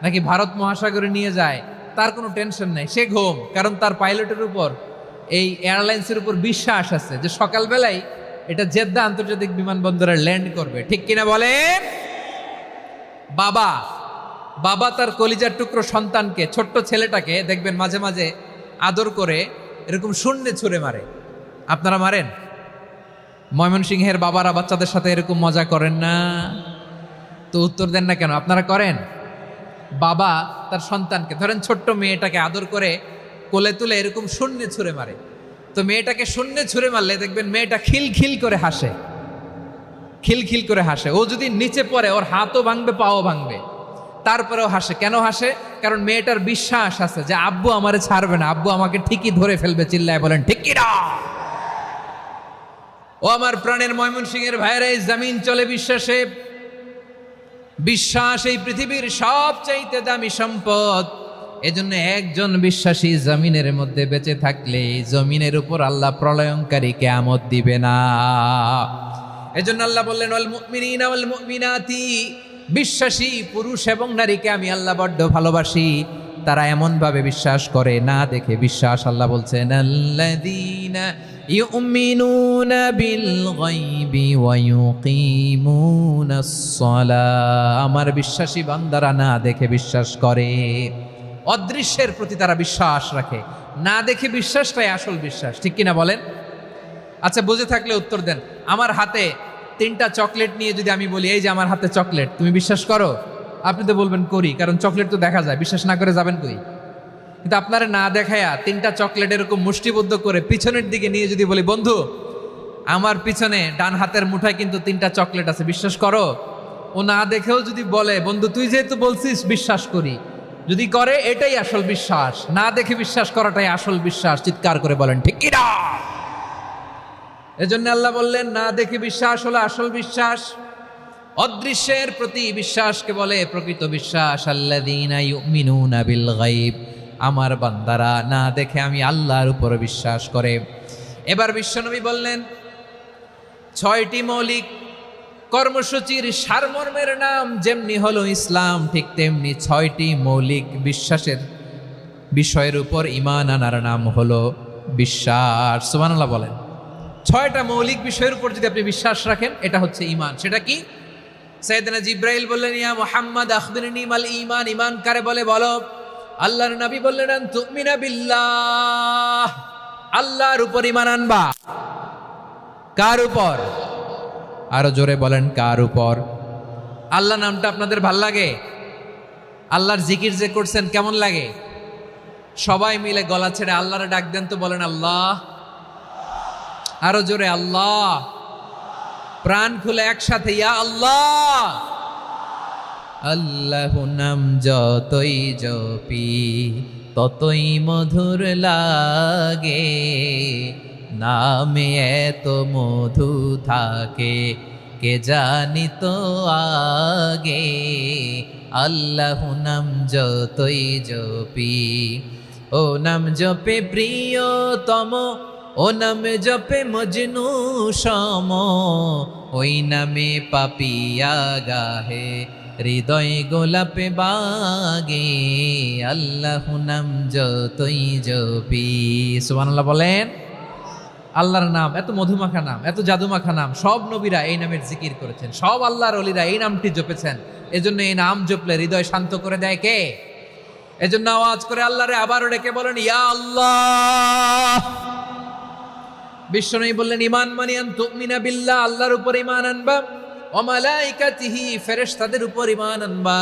নাকি ভারত মহাসাগরে নিয়ে যায়, তার কোনো টেনশন নাই। সে ঘুম, কারণ তার পাইলটের উপর, এই এয়ারলাইন্সের উপর বিশ্বাস আছে যে সকালবেলায় এটা জেদ্দা আন্তর্জাতিক বিমানবন্দরে ল্যান্ড করবে। ঠিক কিনা বলেন? বাবা বাবা তার কলিজার টুকরো সন্তানকে, ছোট্ট ছেলেটাকে দেখবেন মাঝে মাঝে আদর করে এরকম শূন্যে ছুঁড়ে মারে। আপনারা মারেন? ময়মনসিংহের বাবারা বাচ্চাদের সাথে এরকম মজা করেন না? তো উত্তর দেন না কেন? আপনারা করেন? বাবা তার সন্তানকে, ধরেন ছোট্ট মেয়েটাকে আদর করে কোলে তুলে এরকম শূন্যে ছুঁড়ে মারে। তো মেয়েটাকে শূন্যে ছুঁড়ে মারলে দেখবেন মেয়েটা খিলখিল করে হাসে, খিলখিল করে হাসে। ও যদি নিচে পড়ে ওর হাতও ভাঙবে, পাও ভাঙবে, তারপরেও হাসে। কেন হাসে? কারণ মেয়েটার বিশ্বাস আছে যে আব্বু আমারে ছাড়বে না, আব্বু আমাকে ঠিকই ধরে ফেলবে। চিল্লায় বলেন ঠিক কিনা? ও আমার প্রাণের ময়মনসিংহের ভাইরা, এই জমিন চলে বিশ্বাসে। বিশ্বাস এই পৃথিবীর সবচাইতে দামি সম্পদ। এজন্য একজন বিশ্বাসী জমিনের মধ্যে বেঁচে থাকলে জমিনের উপর আল্লাহ প্রলয়ঙ্কারী কিয়ামত দিবে না। এজন্য আল্লাহ বললেন ওয়াল মুমিনিনা ওয়াল মুমিনাতি, বিশ্বাসী পুরুষ এবং নারীকে আমি আল্লাহ বড্ড ভালোবাসি। তারা এমনভাবে বিশ্বাস করে না দেখে বিশ্বাস। আল্লাহ বলছেন আল্লাযীনা ইউমিনুনা বিল গায়বি ওয়া ইউকিমুনাস সালাহ। আমার বিশ্বাসী বান্দারা না দেখে বিশ্বাস করে, অদৃশ্যের প্রতি তারা বিশ্বাস রাখে। না দেখে বিশ্বাসটাই আসল বিশ্বাস, ঠিক কিনা বলেন? আচ্ছা, বুঝে থাকলে উত্তর দেন। আমার হাতে 3টা চকলেট নিয়ে যদি আমি বলি এই যে আমার হাতে চকলেট, তুমি বিশ্বাস করো? আপনি তো বলবেন করি, কারণ চকলেট তো দেখা যায়, বিশ্বাস না করে যাবেন কই? কিন্তু আপনারা না দেখায়া 3টা চকলেট এরকম মুষ্টিবদ্ধ করে পিছনের দিকে নিয়ে যদি বলি বন্ধু আমার পিছনে ডান হাতের মুঠায় কিন্তু 3টা চকলেট আছে, বিশ্বাস করো? ও না দেখেও যদি বলে বন্ধু তুই যেহেতু বলছিস বিশ্বাস করি, যদি করে এটাই আসল বিশ্বাস। না দেখে বিশ্বাস করাটাই আসল বিশ্বাস। চিৎকার করে বলেন ঠিক কিনা? এজন্য আল্লাহ বললেন না দেখে বিশ্বাস হলো আসল বিশ্বাস। অদৃশ্যের প্রতি বিশ্বাসকে বলে প্রকৃত বিশ্বাস। আল্লাযীনা ইউমিনুনা বিল গায়ব, আমার বান্দারা না দেখে আমি আল্লাহর উপর বিশ্বাস করে। এবার বিশ্বনবী বললেন 6টি মৌলিক কর্মসূচির সারমর্মের নাম যেমনি হলো ইসলাম, ঠিক তেমনি 6টি মৌলিক বিশ্বাসের বিষয়ের উপর ঈমান আনার নাম হলো বিশ্বাস। সুবহানাল্লাহ বলেন। 6টা মৌলিক বিষয়ের উপর যদি আপনি বিশ্বাস রাখেন এটা হচ্ছে ঈমান। সেটা কি? সাইয়েদনা জিব্রাইল বললেন ইয়া মুহাম্মদ আখবিরনি মাল ঈমান। ঈমান কারে বলে বলো? আল্লাহর নবী বললেন আন তুমিনা বিল্লাহ, আল্লাহর উপর ঈমান আনবা। কার উপর? আরো জোরে বলেন কার উপর? আল্লাহ নামটা আপনাদের ভাল লাগে? আল্লাহর জিকির যে করছেন কেমন লাগে? সবাই মিলে গলা ছেড়ে আল্লাহরে ডাক দেন তো, বলেন আল্লাহ। আরো জোরে আল্লাহ। প্রাণ খুলে একসাথে ইয়া আল্লাহ। আল্লাহ নাম যতই জপি ততই মধুর লাগে, নামে এত মধু থাকে কে জানি তো আগে। আল্লাহ নাম যতই জপি, ও নাম জপে প্রিয়তম, ও নামে জপে মজনু সম, ওই নামে পাপিয়া গাহে হৃদয় গোলাপে বাগে। আল্লাহ নাম যতই জপি। সুবহানাল্লাহ বলেন। আল্লাহর নাম এত মধুমাখা নাম, এত জাদুমাখা নাম। সব নবীরা এই নামের জিকির করেছেন, সব আল্লাহর ওলিরা এই নামটি জপেছেন। এজন্য এই নাম জপলে হৃদয় শান্ত করে দেয় কে? এজন্য আওয়াজ করে আল্লাহরে আবারও ডেকে বলেন ইয়া আল্লাহ। বিশ্বনবী বললেন ঈমান মানে আন তুমিনা বিল্লাহ, আল্লাহর উপর ঈমান আনবা, ওয়া মালাইকাতিহি, ফেরেশতাদের উপর ঈমান আনবা,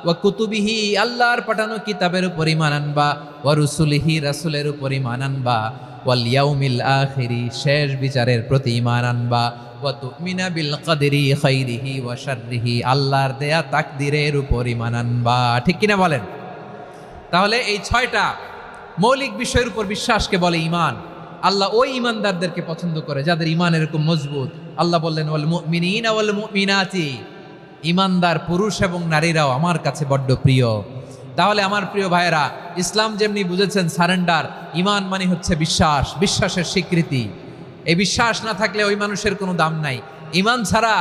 ওয়া কুতুবিহি, আল্লাহর পাঠানো কিতাবের উপর ঈমান আনবা, ওয়া রুসুলিহি, রাসূলের উপর ঈমান আনবা, ওয়াল ইয়াউমিল আখিরি, শেষ বিচারের প্রতি ঈমান আনবা, ওয়া তুমিনা বিল কদরি খাইরিহি ওয়া শাররিহি, আল্লাহর দেয়া তাকদীরের উপর ঈমান আনবা। ঠিক কিনা বলেন? তাহলে এই 6টা মৌলিক বিষয়ের উপর বিশ্বাসকে বলে ঈমান। আল্লাহ ওই ঈমানদারদেরকে পছন্দ করে যাদের ঈমান এরকম মজবুত। আল্লাহ বললেন ওয়াল মুমিনিনা ওয়াল মুমিনাতি, ঈমানদার পুরুষ এবং নারীরাও আমার কাছে বড্ড প্রিয়। তাহলে আমার প্রিয় ভাইয়েরা, ইসলাম যেমনি বুঝেছেন সারেন্ডার, ঈমান মানে হচ্ছে বিশ্বাস, বিশ্বাসের স্বীকৃতি। এই বিশ্বাস না থাকলে ওই মানুষের কোনো দাম নাই। ঈমান ছাড়া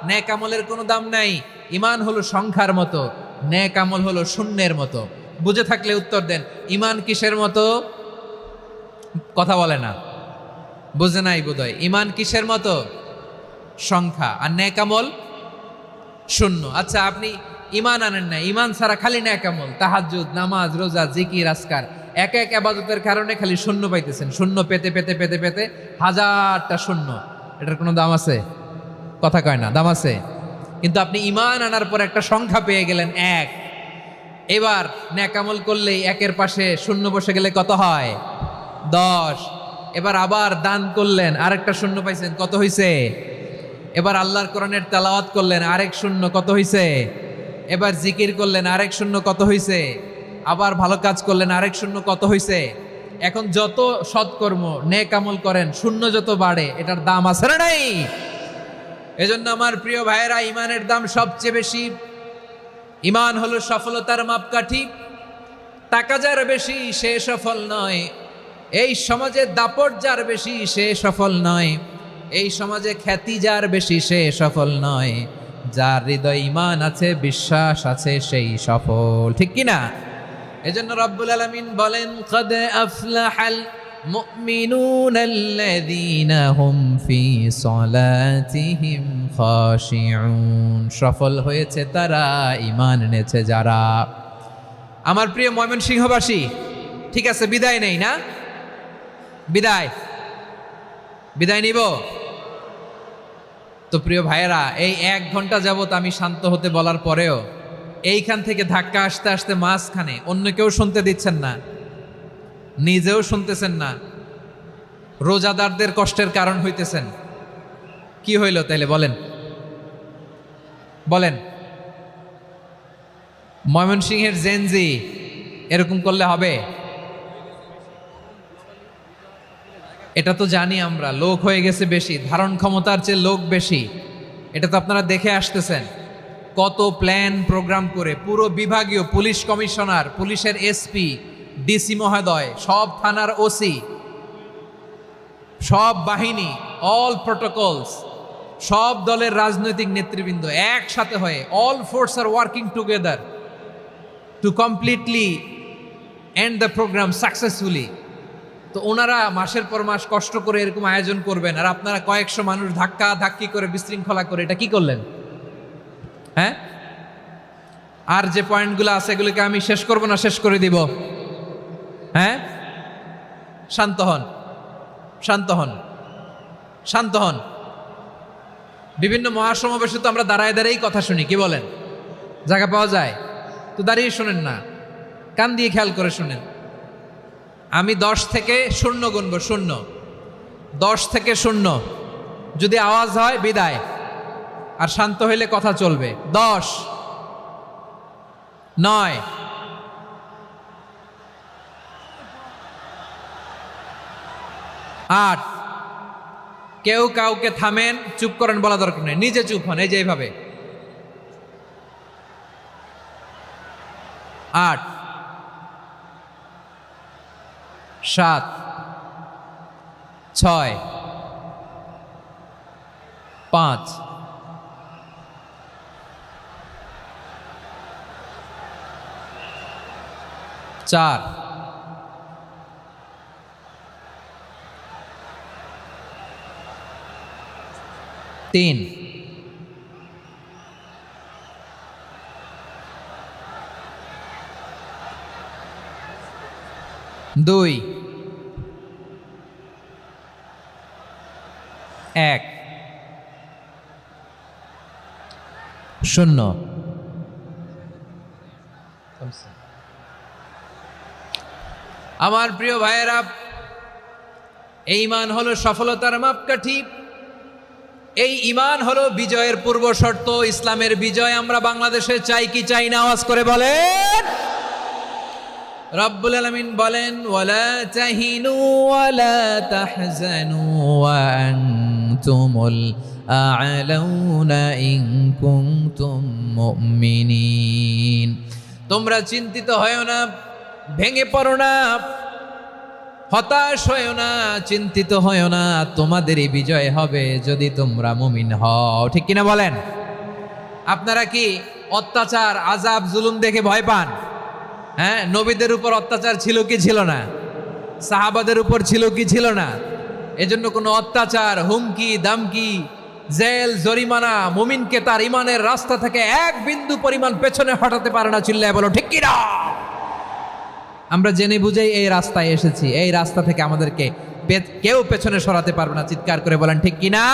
নেক আমলের কোনো দাম নাই। ঈমান হলো সংখ্যার মতো, নেক আমল হলো শূন্যের মতো। বুঝে থাকলে উত্তর দেন। ঈমান কিসের মতো? কথা বলে না, বুঝে নাই বোধহয়। ঈমান কিসের মতো? সংখ্যা। আর নেক আমল শূন্য। আচ্ছা, আপনি ঈমান আনেন না, ঈমান ছাড়া খালি নেক আমল, তাহাজ্জুদ, নামাজ, রোজা, জিকির, আজকার, এক এক ইবাদতের কারণে খালি শূন্য পাইতেছেন। শূন্য পেতে পেতে পেতে পেতে হাজারটা শূন্য। এটার কোনো দাম আছে? কথা কয় না, দাম আছে। কিন্তু আপনি ঈমান আনার পর একটা সংখ্যা পেয়ে গেলেন, 1। এবার নেক আমল করলেই একের পাশে শূন্য বসে গেলে কত হয়? 10। এবার আবার দান করলেন, আরেকটা শূন্য পাইছেন, কত হইছে? এবার আল্লাহর কোরআনের তেলাওয়াত করলেন, আরেক শূন্য, কত হইছে? এবার জিকির করলেন, আরেক শূন্য, কত হইছে? আবার ভালো কাজ করলেন, আরেক শূন্য, কত হইছে? এখন যত সৎকর্ম নেক আমল করেন, শূন্য যত বাড়ে, এটার দাম আছে না নাই? এজন্য আমার প্রিয় ভাইয়েরা, ঈমানের দাম সবচেয়ে বেশি। ঈমান হলো সফলতার মাপকাঠি। টাকা যার বেশি সে সফল নয়, এই সমাজে দাপট যার বেশি সে সফল নয়, এই সমাজে খ্যাতি যার বেশি সে সফল নয়, যার হৃদয় ঈমান আছে, বিশ্বাস আছে, সেই সফল। ঠিক কি না? এজন্য রব্বুল আলামিন বলেন, ক্বাদ আফলাহাল মুমিনুনাল্লাযীনা হুম ফি সলাতিহিম খাশিউন। সফল হয়েছে তারা, ঈমান এনেছে যারা। আমার প্রিয় ময়মনসিংহবাসী, ঠিক আছে, বিদায় নেই না? বিদায় নিব তো? প্রিয় ভাইয়েরা, এই 1 ঘন্টা যাবত আমি শান্ত হতে বলার পরেও এইখান থেকে ধাক্কা আসতে আসতে মাঝখানে অন্য কেউ শুনতে দিচ্ছেন না, নিজেও শুনতেছেন না, রোজাদারদের কষ্টের কারণ হইতেছেন। কি হইল তাইলে বলেন? ময়মনসিংহের জেনজি এরকম করলে হবে? এটা তো জানি আমরা, লোক হয়ে গেছে বেশি, ধারণ ক্ষমতার চেয়ে লোক বেশি। এটা তো আপনারা দেখে আসতেছেন, কত প্ল্যান প্রোগ্রাম করে পুরো বিভাগীয় পুলিশ কমিশনার, পুলিশের এসপি, ডিসি মহোদয়, সব থানার ওসি, সব বাহিনী, অল প্রোটোকলস, সব দলের রাজনৈতিক নেতৃবৃন্দ একসাথে হয়ে, অল ফোর্স আর working together to completely end the program successfully. তো ওনারা মাসের পর মাস কষ্ট করে এরকম আয়োজন করবেন, আর আপনারা কয়েকশো মানুষ ধাক্কা ধাক্কি করে বিশৃঙ্খলা করে এটা কি করলেন? হ্যাঁ, আর যে পয়েন্টগুলো আছে এগুলোকে আমি শেষ করব না শেষ করে দিব? হ্যাঁ, শান্ত হন। বিভিন্ন মহাসমাবেশে তো আমরা দাঁড়ায় দাঁড়িয়েই কথা শুনি, কি বলেন? জায়গা পাওয়া যায় তো দাঁড়িয়ে শুনেন না, কান দিয়ে খেয়াল করে শুনেন। আমি 10 থেকে 0 গুনবো, 0, 10 থেকে 0, যদি আওয়াজ হয় বিদায়, আর শান্ত হইলে কথা চলবে। 10, 9, 8, কেউ কাউকে থামেন, চুপ করেন বলা দরকার নেই, নিজে চুপ হন, এই যে এইভাবে। 8, 7, 6, 5, 4, 3, 2, 1, 0। আমার প্রিয় ভাইয়েরা, এই ঈমান হলো সফলতার মাপকাঠি, এই ঈমান হলো বিজয়ের পূর্ব শর্ত। ইসলামের বিজয় আমরা বাংলাদেশে চাই কি চাই না? আওয়াজ করে বলেন। রব্বুল আলামিন বলেন, ওয়ালা তাহিনু ওয়ালা তাহজানু ওয়া আনতুমুল আ'লাউনা ইন কুনতুম মুমিনিন। তোমরা চিন্তিত হয়ো না, ভেঙে পড়ো না, হতাশ হয়ো না, চিন্তিত হয়ো না, তোমাদেরই বিজয় হবে যদি তোমরা মুমিন হও। ঠিক কিনা বলেন? আপনারা কি অত্যাচার, আযাব, জুলুম দেখে ভয় পান? হ্যাঁ, নবীদের উপর অত্যাচার ছিল কি ছিল না? সাহাবাদের উপর ছিল কি ছিল না? এজন্য কোনো অত্যাচার, হুমকি, দামকি, জেল, জরিমানা মুমিনকে তার ইমানের রাস্তা থেকে 1 বিন্দু পরিমাণ পেছনে হটাতে পারে না। চিল্লায় বলো ঠিক কিনা? আমরা জেনে বুঝেই এই রাস্তায় এসেছি, এই রাস্তা থেকে আমাদেরকে কেউ পেছনে সরাতে পারবে না। চিৎকার করে বলেন ঠিক কিনা?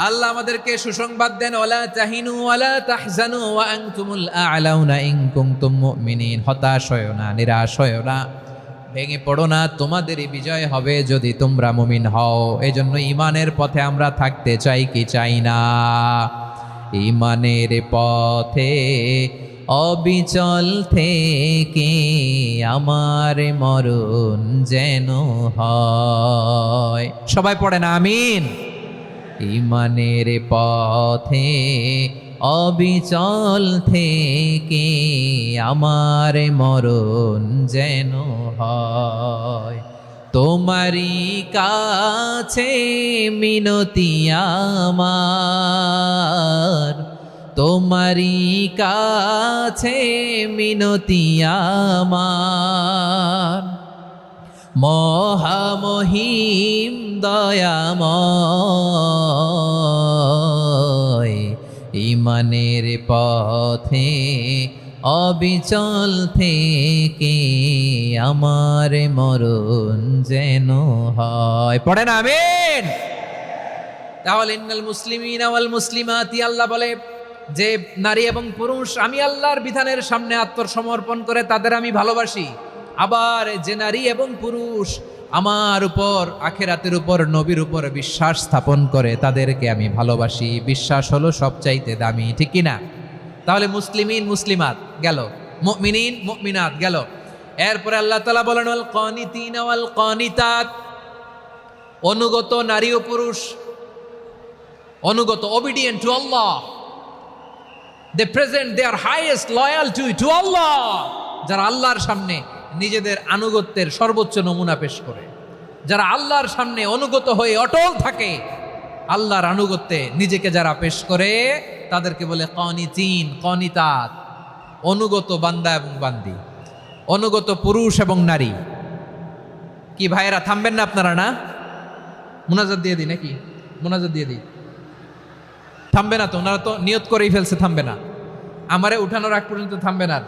আল্লাহ আমাদেরকে সুসংবাদ দেন, ওয়ালা তাহিনু ওয়ালা তাহজানু ওয়া আনতুমুল আ'লাউনা ইন কুনতুম মুমিনিন। হতাশ হয়ো না, নিরাশ হয়ো না, ভেঙে পড়ো না, তোমাদেরই বিজয় হবে যদি তোমরা মুমিন হও। এজন্য ঈমানের পথে আমরা থাকতে চাই কি চাই না? ঈমানের পথে অবিচল থেকে আমার মরণ যেন হয়। সবাই পড়ে না আমিন? ঈমানের পথে অবিচল থেকে আমার মরণ যেন হয়। তোমারি কাছে মিনতি আমার, তোমারি কাছে মিনতি আমার, মহামহিম দয়াময়, ইমানের পথে অবিচল থেকে আমার মরণ যেন হয়। পড়েন আমিন। তাহলে ইন্নাল মুসলিমিনা ওয়াল মুসলিমাতি, আল্লাহ বলে যে নারী এবং পুরুষ আমি আল্লাহর বিধানের সামনে আত্মসমর্পণ করে তাদের আমি ভালোবাসি। আবার যে নারী এবং পুরুষ আমার উপর, আখিরাতের উপর, নবীর উপর বিশ্বাস স্থাপন করে তাদেরকে আমি ভালোবাসি। বিশ্বাস হলো সবচাইতে দামি, ঠিক কি না? তাহলে মুসলিমিন মুসলিমাত গেল, মুমিনিন মুমিনাত গেল। এরপরে আল্লাহ তাআলা বলেন ওয়াল কানিতিনা ওয়াল কানিতাত, অনুগত নারী ও পুরুষ, অনুগত, obedient to Allah, they present their highest loyalty to Allah, যারা আল্লাহর সামনে নিজেদের আনুগত্যের সর্বোচ্চ নমুনা পেশ করে, যারা আল্লাহর সামনে অনুগত হয়ে অটল থাকে, আল্লাহর আনুগত্যে নিজেকে যারা পেশ করে তাদেরকে বলে কানিতিন কানিতাত, অনুগত বান্দা এবং বান্দি, অনুগত পুরুষ এবং নারী। কি ভাইয়েরা থামবেন না আপনারা? না, মুনাজাত দিয়ে দিই নাকি? মুনাজাত দিয়ে দিই। থামবে না তো? ওনারা তো নিয়ত করেই ফেলছে থামবে না। আমারে উঠানোর আগ পর্যন্ত থামবে না।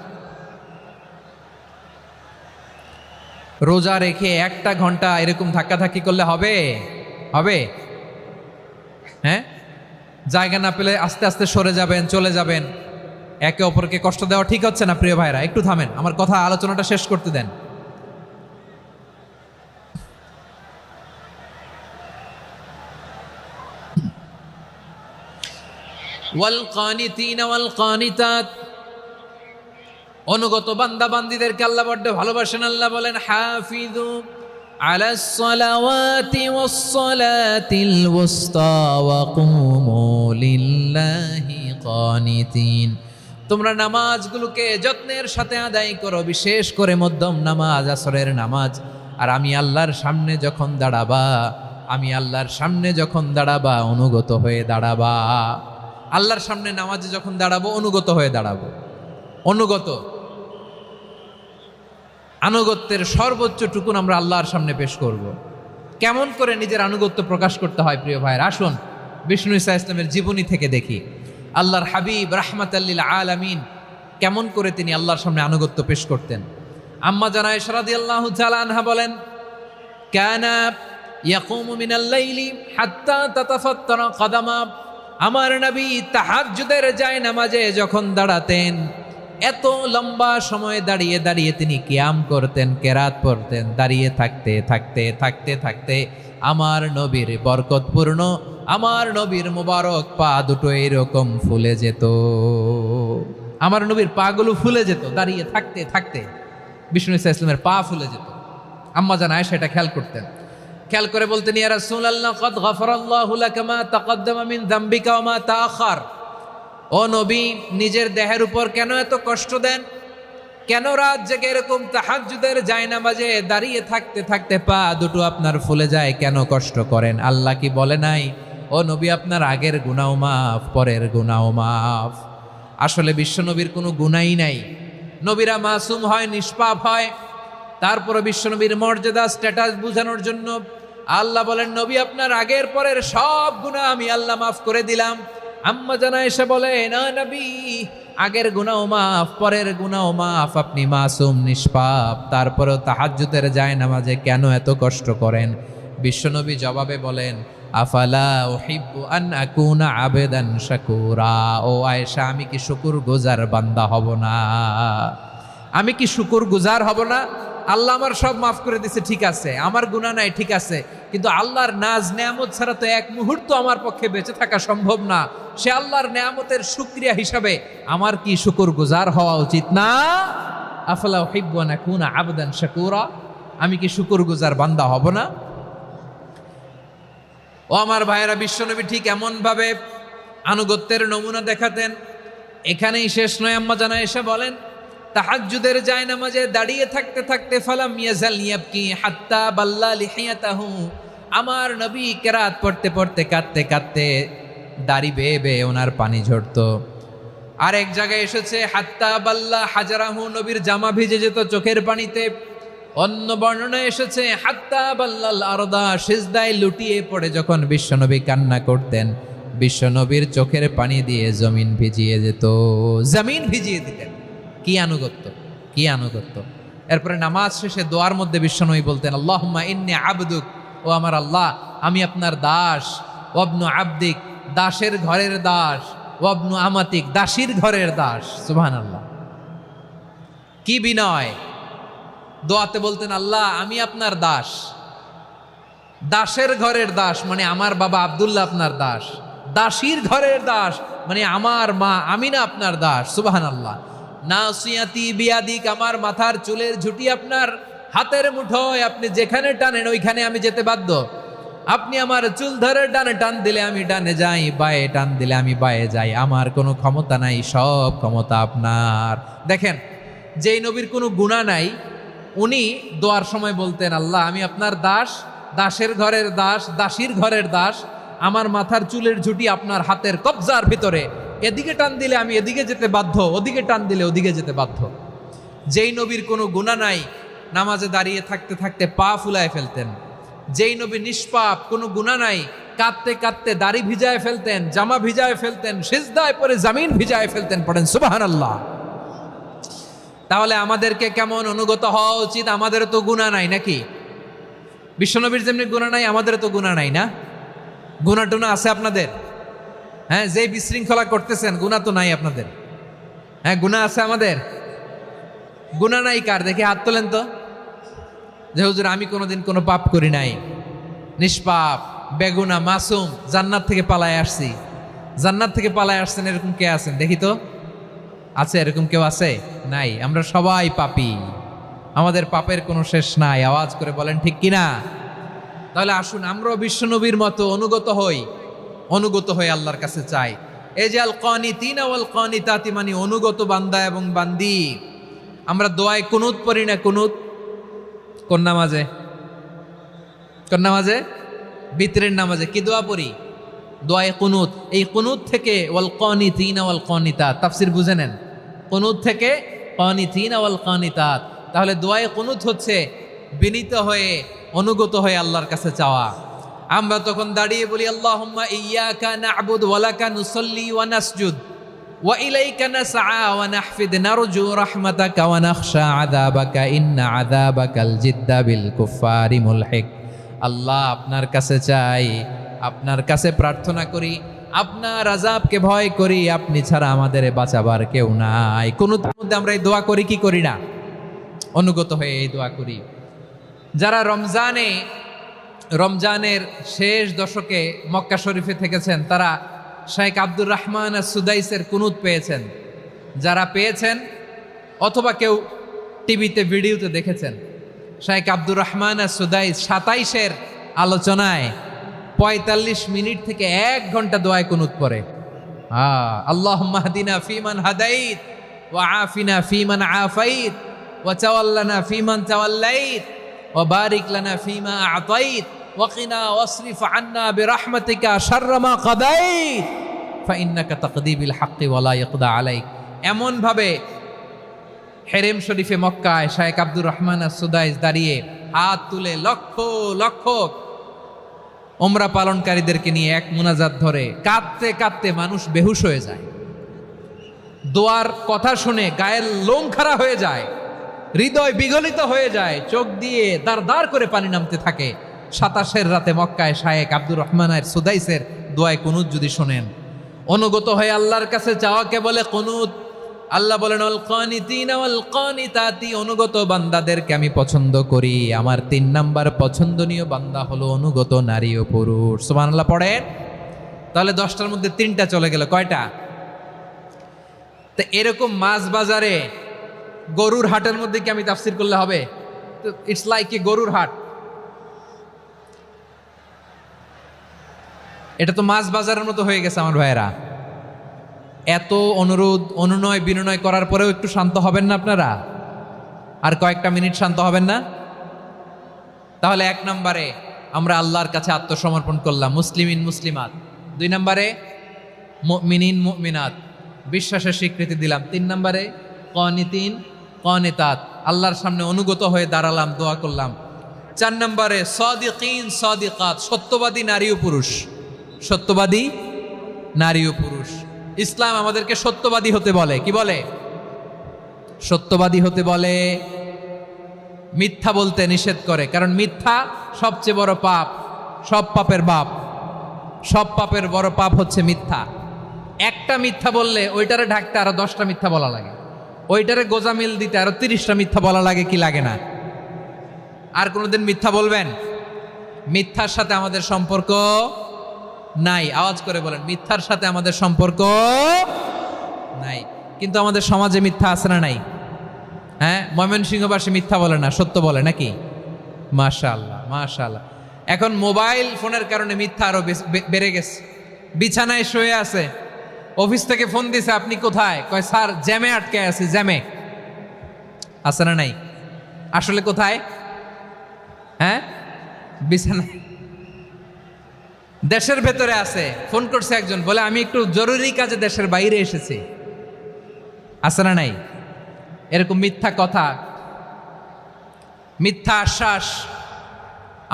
রোজা রেখে 1টা ঘন্টা এরকম ধাক্কাধাক্কি করলে হবে? হবে? হ্যাঁ, জায়গা না পেলে আস্তে আস্তে সরে যাবেন, চলে যাবেন। একে অপরকে কষ্ট দেওয়া ঠিক হচ্ছে না প্রিয় ভাইরা। একটু থামেন, আমার কথা আলোচনাটা শেষ করতে দেন। ওয়াল কানিতিনা ওয়াল কানিতাত, অনুগত বান্দা বান্দীদেরকে আল্লাহ বড্ড ভালোবাসেন। আল্লাহ বলেন হাফিজু আলাস সালাওয়াতি ওয়াস সালাতিল ওয়াসতা ওয়া কুমু লিল্লাহি কানিতিন, তোমরা নামাজগুলোকে যত্নের সাথে আদায় করো, বিশেষ করে মধ্যম নামাজ, আসরের নামাজ। আর আমি আল্লাহর সামনে যখন দাঁড়াবা, আমি আল্লাহর সামনে যখন দাঁড়াবা অনুগত হয়ে দাঁড়াবা। আল্লাহর সামনে নামাজে যখন দাঁড়াবো অনুগত হয়ে দাঁড়াবো। অনুগত, আনুগত্যের সর্বোচ্চ টুকুন আমরা আল্লাহর সামনে পেশ করব। কেমন করে নিজের আনুগত্য প্রকাশ করতে হয় প্রিয় ভাইয়ের, আসুন বিষ্ণু ঈসা ইসলামের জীবনী থেকে দেখি। আল্লাহর হাবিব রাহমাতাল লিল আলামিন কেমন করে তিনি আল্লাহর সামনে আনুগত্য পেশ করতেন। আম্মা জানা আয়েশা রাদিয়াল্লাহু তাআলা আনহা বলেন, কানা ইয়াকুমু মিনাল লাইলি হাত্তা তাতাফাত্তারা কদামা, আমার নবী তাহাজ্জুদের যায় নামাজে যখন দাঁড়াতেন, এত লম্বা সময় দাঁড়িয়ে দাঁড়িয়ে তিনি কিয়াম করতেন, কেরাত পড়তেন। দাঁড়িয়ে থাকতে থাকতে থাকতে থাকতে আমার নবীর বরকতপূর্ণ, আমার নবীর মুবারক পা দুটো এরকম ফুলে যেত। আমার নবীর পাগুলো ফুলে যেত দাঁড়িয়ে থাকতে থাকতে। বিষ্ণু ঈসা ইসলামের পা ফুলে যেত। আম্মা জান আয়েশা এটা খেয়াল করতেন। খেয়াল করে বলতেন, ইয়া রাসূলুল্লাহ কদ গফারাল্লাহু লাকা মা তাকদ্দামা মিন যামবিকা ওয়া মা তাআখার। ও নবী, নিজের দেহের উপর কেন এত কষ্ট দেন? কেন রাত জেগে এরকম তাহাজ্জুদের জায়নামাজে দাঁড়িয়ে থাকতে থাকতে পা দুটো আপনার ফুলে যায়? কেন কষ্ট করেন? আল্লাহ কি বলে নাই, ও নবী আপনার আগের গুনাহ মাফ, পরের গুনাহ মাফ? আসলে বিশ্বনবীর কোনো গুনাহই নাই। নবীরা মাসুম হয়, নিষ্পাপ হয়। তারপরে বিশ্বনবীর মর্যাদা, স্ট্যাটাস বোঝানোর জন্য আল্লাহ বলেন, নবী আপনার আগের পরের সব গুনাহ আমি আল্লাহ মাফ করে দিলাম। আম্মা জানা এসে বলে, না নবী, আগের গুনাহ মাফ, পরের গুনাহ মাফ, আপনি মাসুম, নিষ্পাপ, তারপরেও তাহাজ্জুদের জায়নামাজে কেন এত কষ্ট করেন? বিশ্বনবী জবাবে বলেন, আফালা উহিব্বু আন আকুনা আবেদান শাকুরা। ও আয়েশা, আমি কি শুকরগুজার বান্দা হব না? আমি কি শুকরগুজার হব না? আল্লাহ আমার সব মাফ করে দিছে, ঠিক আছে, আমার গুনাহ নাই, ঠিক আছে, কিন্তু আল্লাহর নাজ নেয়ামত ছাড়া তো এক মুহূর্ত আমার পক্ষে বেঁচে থাকা সম্ভব না। সে আল্লাহর নেয়ামতের শুকরিয়া হিসাবে আমার কি শুকরগুজার হওয়া উচিত না? আফালা উহিব্বু আন আকুনা আবদান শাকুরা, আমি কি শুকরগুজার বান্দা হব না? ও আমার ভাইয়েরা, বিশ্বনবী ঠিক এমন ভাবে আনুগত্যের নমুনা দেখাতেন। এখানেই শেষ নয়, আম্মা জানা এসে বলেন, তাহাজ্জুদের জায়নামাজে দাঁড়িয়ে থাকতে থাকতে ফালাম ইয়াজাল ইয়াবকি হাত্তা বাল্লা লিহিয়াতাহু, আমার নবী কেরাত পড়তে পড়তে কাঁদতে কাঁদতে দাড়ি বেয়ে বেয়ে ওনার পানি ঝরতো। আর এক জায়গায় এসেছে হাত্তা বাল্লা হাজারাহু, নবীর জামা ভিজে যেত চোখের পানিতে। অন্য বর্ণনায় এসেছে হাত্তা বাল্লাল আরদা, সিজদায় লুটিয়ে পড়ে যখন বিশ্বনবী কান্না করতেন, বিশ্বনবীর চোখের পানি দিয়ে জমিন ভিজিয়ে যেত, জমিন ভিজিয়ে দিতেন। কি আনুগত্য, কি আনুগত্য। এরপরে নামাজ শেষে দোয়ার মধ্যে বিশ্বনবী বলতেন আল্লাহুম্মা ইন্নী আবদুক, ও আমার আল্লাহ আমি আপনার দাস, ওয়াবনু আবদিক, দাসের ঘরের দাস, ওয়াবনু আমাতিক, দাসীর ঘরের দাস। সুবহানাল্লাহ, কি বিনয়। দোয়াতে বলতেন আল্লাহ আমি আপনার দাস, দাসের ঘরের দাস মানে আমার বাবা আব্দুল্লাহ আপনার দাস, দাসীর ঘরের দাস মানে আমার মা আমিনা আপনার দাস। সুবহানাল্লাহ। নাসিয়াতি বিয়াদিক, আমার মাথার চুলের ঝুঁটি আপনার হাতের মুঠোয়, আপনি যেখানে টানেন ওইখানে আমি যেতে বাধ্য। আপনি আমার চুল ধরে ডানে টান দিলে আমি ডানে যাই, বায়ে টান দিলে আমি বায়ে যাই, আমার কোনো ক্ষমতা নাই, সব ক্ষমতা আপনার। দেখেন, যেই নবীর কোনো গুনাহ নাই উনি দোয়ার সময় বলতেন আল্লাহ আমি আপনার দাস, দাসের ঘরের দাস, দাসীর ঘরের দাস, আমার মাথার চুলের ঝুঁটি আপনার হাতের কবজার ভিতরে, এদিকে টান দিলে আমি এদিকে যেতে বাধ্য, ওদিকে টান দিলে ওদিকে যেতে বাধ্য। যেই নবীর কোনো গুনাহ নাই নামাজে দাঁড়িয়ে থাকতে থাকতে পা ফুলায় ফেলতেন। যেই নবী নিষ্পাপ, কোনো গুনাহ নাই, কাঁদতে কাঁদতে দাড়ি ভিজায় ফেলতেন, জামা ভিজায় ফেলতেন, সিজদায় পরে জমিন ভিজায় ফেলতেন। পড়েন সুবহানাল্লাহ। তাহলে আমাদেরকে কেমন অনুগত হওয়া উচিত? আমাদের তো গুনাহ নাই নাকি? বিশ্বনবীর যেমনি গুনাহ নাই আমাদের তো গুনাহ নাই না? গুনাহ টুনা আছে আপনাদের? হ্যাঁ, যেই বিশৃঙ্খলা করতেছেন গুনাহ তো নাই আপনাদের? হ্যাঁ, গুনাহ আছে আমাদের? গুনাহ নাই কার? দেখি হাত তোলেন তো, যে হুজুর আমি কোনোদিন কোনো পাপ করি নাই, নিষ্পাপ, বেগুনা, মাসুম, জান্নাত থেকে পালায় আসছি। জান্নাত থেকে পালায় আসছেন এরকম কে আছেন দেখি তো? আছে এরকম কেউ? আছে? নাই। আমরা সবাই পাপী, আমাদের পাপের কোনো শেষ নাই। আওয়াজ করে বলেন ঠিক কিনা? তাহলে আসুন আমরাও বিশ্বনবীর মতো অনুগত হই, অনুগত হয়ে আল্লাহর কাছে চাই। এই যে আল কানিতিনা ওয়াল কানিতাতি মানে অনুগত বান্দা এবং বান্দি। আমরা দোয়ায় কুনুত পড়ি না? কুনুত কোন নামাজে? কোন নামাজে? বিতরের নামাজে কি দোয়া পড়ি? দোয়ায়ে কুনুত। এই কুনুত থেকে ওয়াল কানিতিনা ওয়াল কানিতাত, তাফসীর বুঝে নেন। কুনুত থেকে কানিতিনা ওয়াল কানিতাত। তাহলে দোয়ায়ে কুনুত হচ্ছে বিনীত হয়ে অনুগত হয়ে আল্লাহর কাছে চাওয়া। আমরা তখন দাঁড়িয়ে বলি আল্লাহুম্মা ইয়্যাকা না'বুদু ওয়া লাকা নুসাল্লি ওয়া নাসজুদ ওয়া ইলাইকা নাসআ ওয়া নাহফিদ নারজু রাহমাতাকা ওয়া নাখশা আযাবাকা ইন্না আযাবাকাল জিদ্দা বিল কুফফারি মুলহিক। আল্লাহ আপনার কাছে চাই, আপনার কাছে প্রার্থনা করি, আপনার আযাবকে ভয় করি, আপনি ছাড়া আমাদের বাঁচাবার কেউ নাই। কুনুতের মধ্যে আমরা এই দোয়া করি কি করি না? অনুগত হয়ে এই দোয়া করি। যারা রমজানের শেষ দশকে মক্কা শরীফে থেকেছেন তারা শেখ আব্দুর রহমান সুদাইসের কুনুত পেয়েছেন। যারা পেয়েছেন অথবা কেউ টিভিতে ভিডিওতে দেখেছেন, শেখ আব্দুর রহমান সুদাইস 27-এর আলোচনায় 45 মিনিট থেকে 1 ঘন্টা দোয়ায় কুনুত পড়ে। আল্লাহুম্মা হদিনা ফিমান হাদাইত ওয়া আফিনা ফিমান আফাইত ওয়া তাওয়াল্লানা ফিমান তাওয়াল্লাইত ওয়া বারিক লানা ফিমা আ'তাইত ওয়া কিনা ওয়াসরিফ আন্না বিরহমাতিকা শাররা মা কাদাইত ফাইন্নাকা তাকদি বিল হাক্কি ওয়া লা ইয়াকদা আলাইক। এমন ভাবে হেরেম শরীফে মক্কায় শেখ আব্দুর রহমান সুদাইস দাঁড়িয়ে হাত তুলে লক্ষ লক্ষ উমরা পালনকারীদেরকে নিয়ে এক মুনাজাত ধরে কাঁদতে কাঁদতে মানুষ বেহুশ হয়ে যায়। দোয়ার কথা শুনে গায়ের লোম খাড়া হয়ে যায়, হৃদয় বিগলিত হয়ে যায়, চোখ দিয়ে দাঁড় দাঁড় করে পানি নামতে থাকে। 27-এর রাতে মক্কায় শেখ আব্দুর রহমান সুদাইসের দোয়ায় কুনুত যদি শোনেন, অনুগত হয়ে আল্লাহর কাছে চাওয়াকে বলে কুনুত। আল্লাহ বলেন আল কানিতিনা ওয়াল কানিতাতি, অনুগত বান্দাদেরকে আমি পছন্দ করি। আমার 3 নাম্বার পছন্দনীয় বান্দা হলো অনুগত নারী ও পুরুষ। সুবহানাল্লাহ পড়েন। তাহলে 10টার মধ্যে 3টা চলে গেল, কয়টা? তো এরকম মাছ বাজারে গরুর হাটের মধ্যে কি আমি তাফসীর করলে হবে? ইটস লাইক এ গরুর হাট। এটা তো মাছ বাজারের মতো হয়ে গেছে আমার ভাইয়েরা। এত অনুরোধ অনুনয় বিনয় করার পরেও একটু শান্ত হবেন না আপনারা? আর কয়েকটা মিনিট শান্ত হবেন না? তাহলে 1 নম্বরে আমরা আল্লাহর কাছে আত্মসমর্পণ করলাম, মুসলিমিন মুসলিমাত। 2 নম্বরে মুমিনিন মুমিনাত, বিশ্বাসের স্বীকৃতি দিলাম। 3 নম্বরে কনিতিন কনিতাত, আল্লাহর সামনে অনুগত হয়ে দাঁড়ালাম, দোয়া করলাম। 4 নম্বরে সাদিকিন সাদিকাত, সত্যবাদী নারী ও পুরুষ। সত্যবাদী নারী ও পুরুষ। ইসলাম আমাদেরকে সত্যবাদী হতে বলে। কি বলে? সত্যবাদী হতে বলে, মিথ্যা বলতে নিষেধ করে। কারণ মিথ্যা সবচেয়ে বড় পাপ, সব পাপের বাপ। সব পাপের বড় পাপ হচ্ছে মিথ্যা। একটা মিথ্যা বললে ওইটারে ঢাকতে আরো 10টা মিথ্যা বলা লাগে, ওইটারে গোজামিল দিতে আরো 30টা মিথ্যা বলা লাগে, কি লাগে না? আর কোনোদিন মিথ্যা বলবেন? মিথ্যার সাথে আমাদের সম্পর্ক নাই। আওয়াজ করে বলেন, মিথ্যার সাথে আমাদের সম্পর্ক নাই। কিন্তু আমাদের সমাজে মিথ্যা আছে না নাই? হ্যাঁ, ময়মনসিংহবাসী মিথ্যা বলে না, সত্য বলে নাকি? মাশাআল্লাহ মাশাআল্লাহ। এখন মোবাইল ফোনের কারণে মিথ্যা আরো বেড়ে গেছে। বিছানায় শুয়ে আছে, অফিস থেকে ফোন দিছে, আপনি কোথায়? কয় স্যার জ্যামে আটকে আছি। জ্যামে আছে না নাই? আসলে কোথায়? হ্যাঁ, বিছানায়। দেশের ভেতরে আছে, ফোন করছে একজন, বলে আমি একটু জরুরি কাজে দেশের বাইরে এসেছি। আছে না নাই? এরকম মিথ্যা কথা, মিথ্যা আশ্বাস।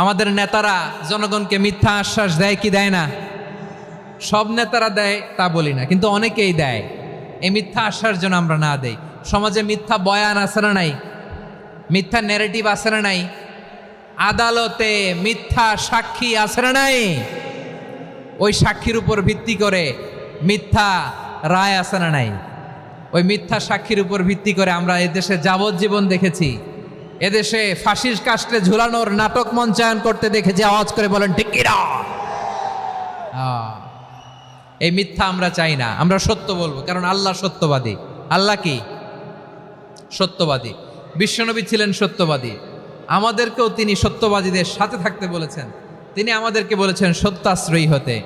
আমাদের নেতারা জনগণকে মিথ্যা আশ্বাস দেয় কি দেয় না? সব নেতারা দেয় তা বলি না, কিন্তু অনেকেই দেয়। এই মিথ্যা আশ্বাস যেন আমরা না দেই। সমাজে মিথ্যা বয়ান আছে না নাই? মিথ্যা ন্যারেটিভ আছে না নাই? আদালতে মিথ্যা সাক্ষী আছে না নাই? ওই সাক্ষীর উপর ভিত্তি করে মিথ্যা রায় আছে না নাই? ওই মিথ্যা সাক্ষীর উপর ভিত্তি করে আমরা এদেশে যাবজ্জীবন দেখেছি, এদেশে ফাঁসির কাস্টে ঝুলানোর নাটক মঞ্চায়ন করতে দেখেছি। আওয়াজ করে বলেন ঠিক কিনা? এই মিথ্যা আমরা চাই না, আমরা সত্য বলবো, কারণ আল্লাহ সত্যবাদী। আল্লাহ কি? সত্যবাদী। বিশ্বনবী ছিলেন সত্যবাদী, আমাদেরকেও তিনি সত্যবাদীদের সাথে থাকতে বলেছেন। তিনি আমাদেরকে বলেছেন সত্যাশ্রয়ী হতে।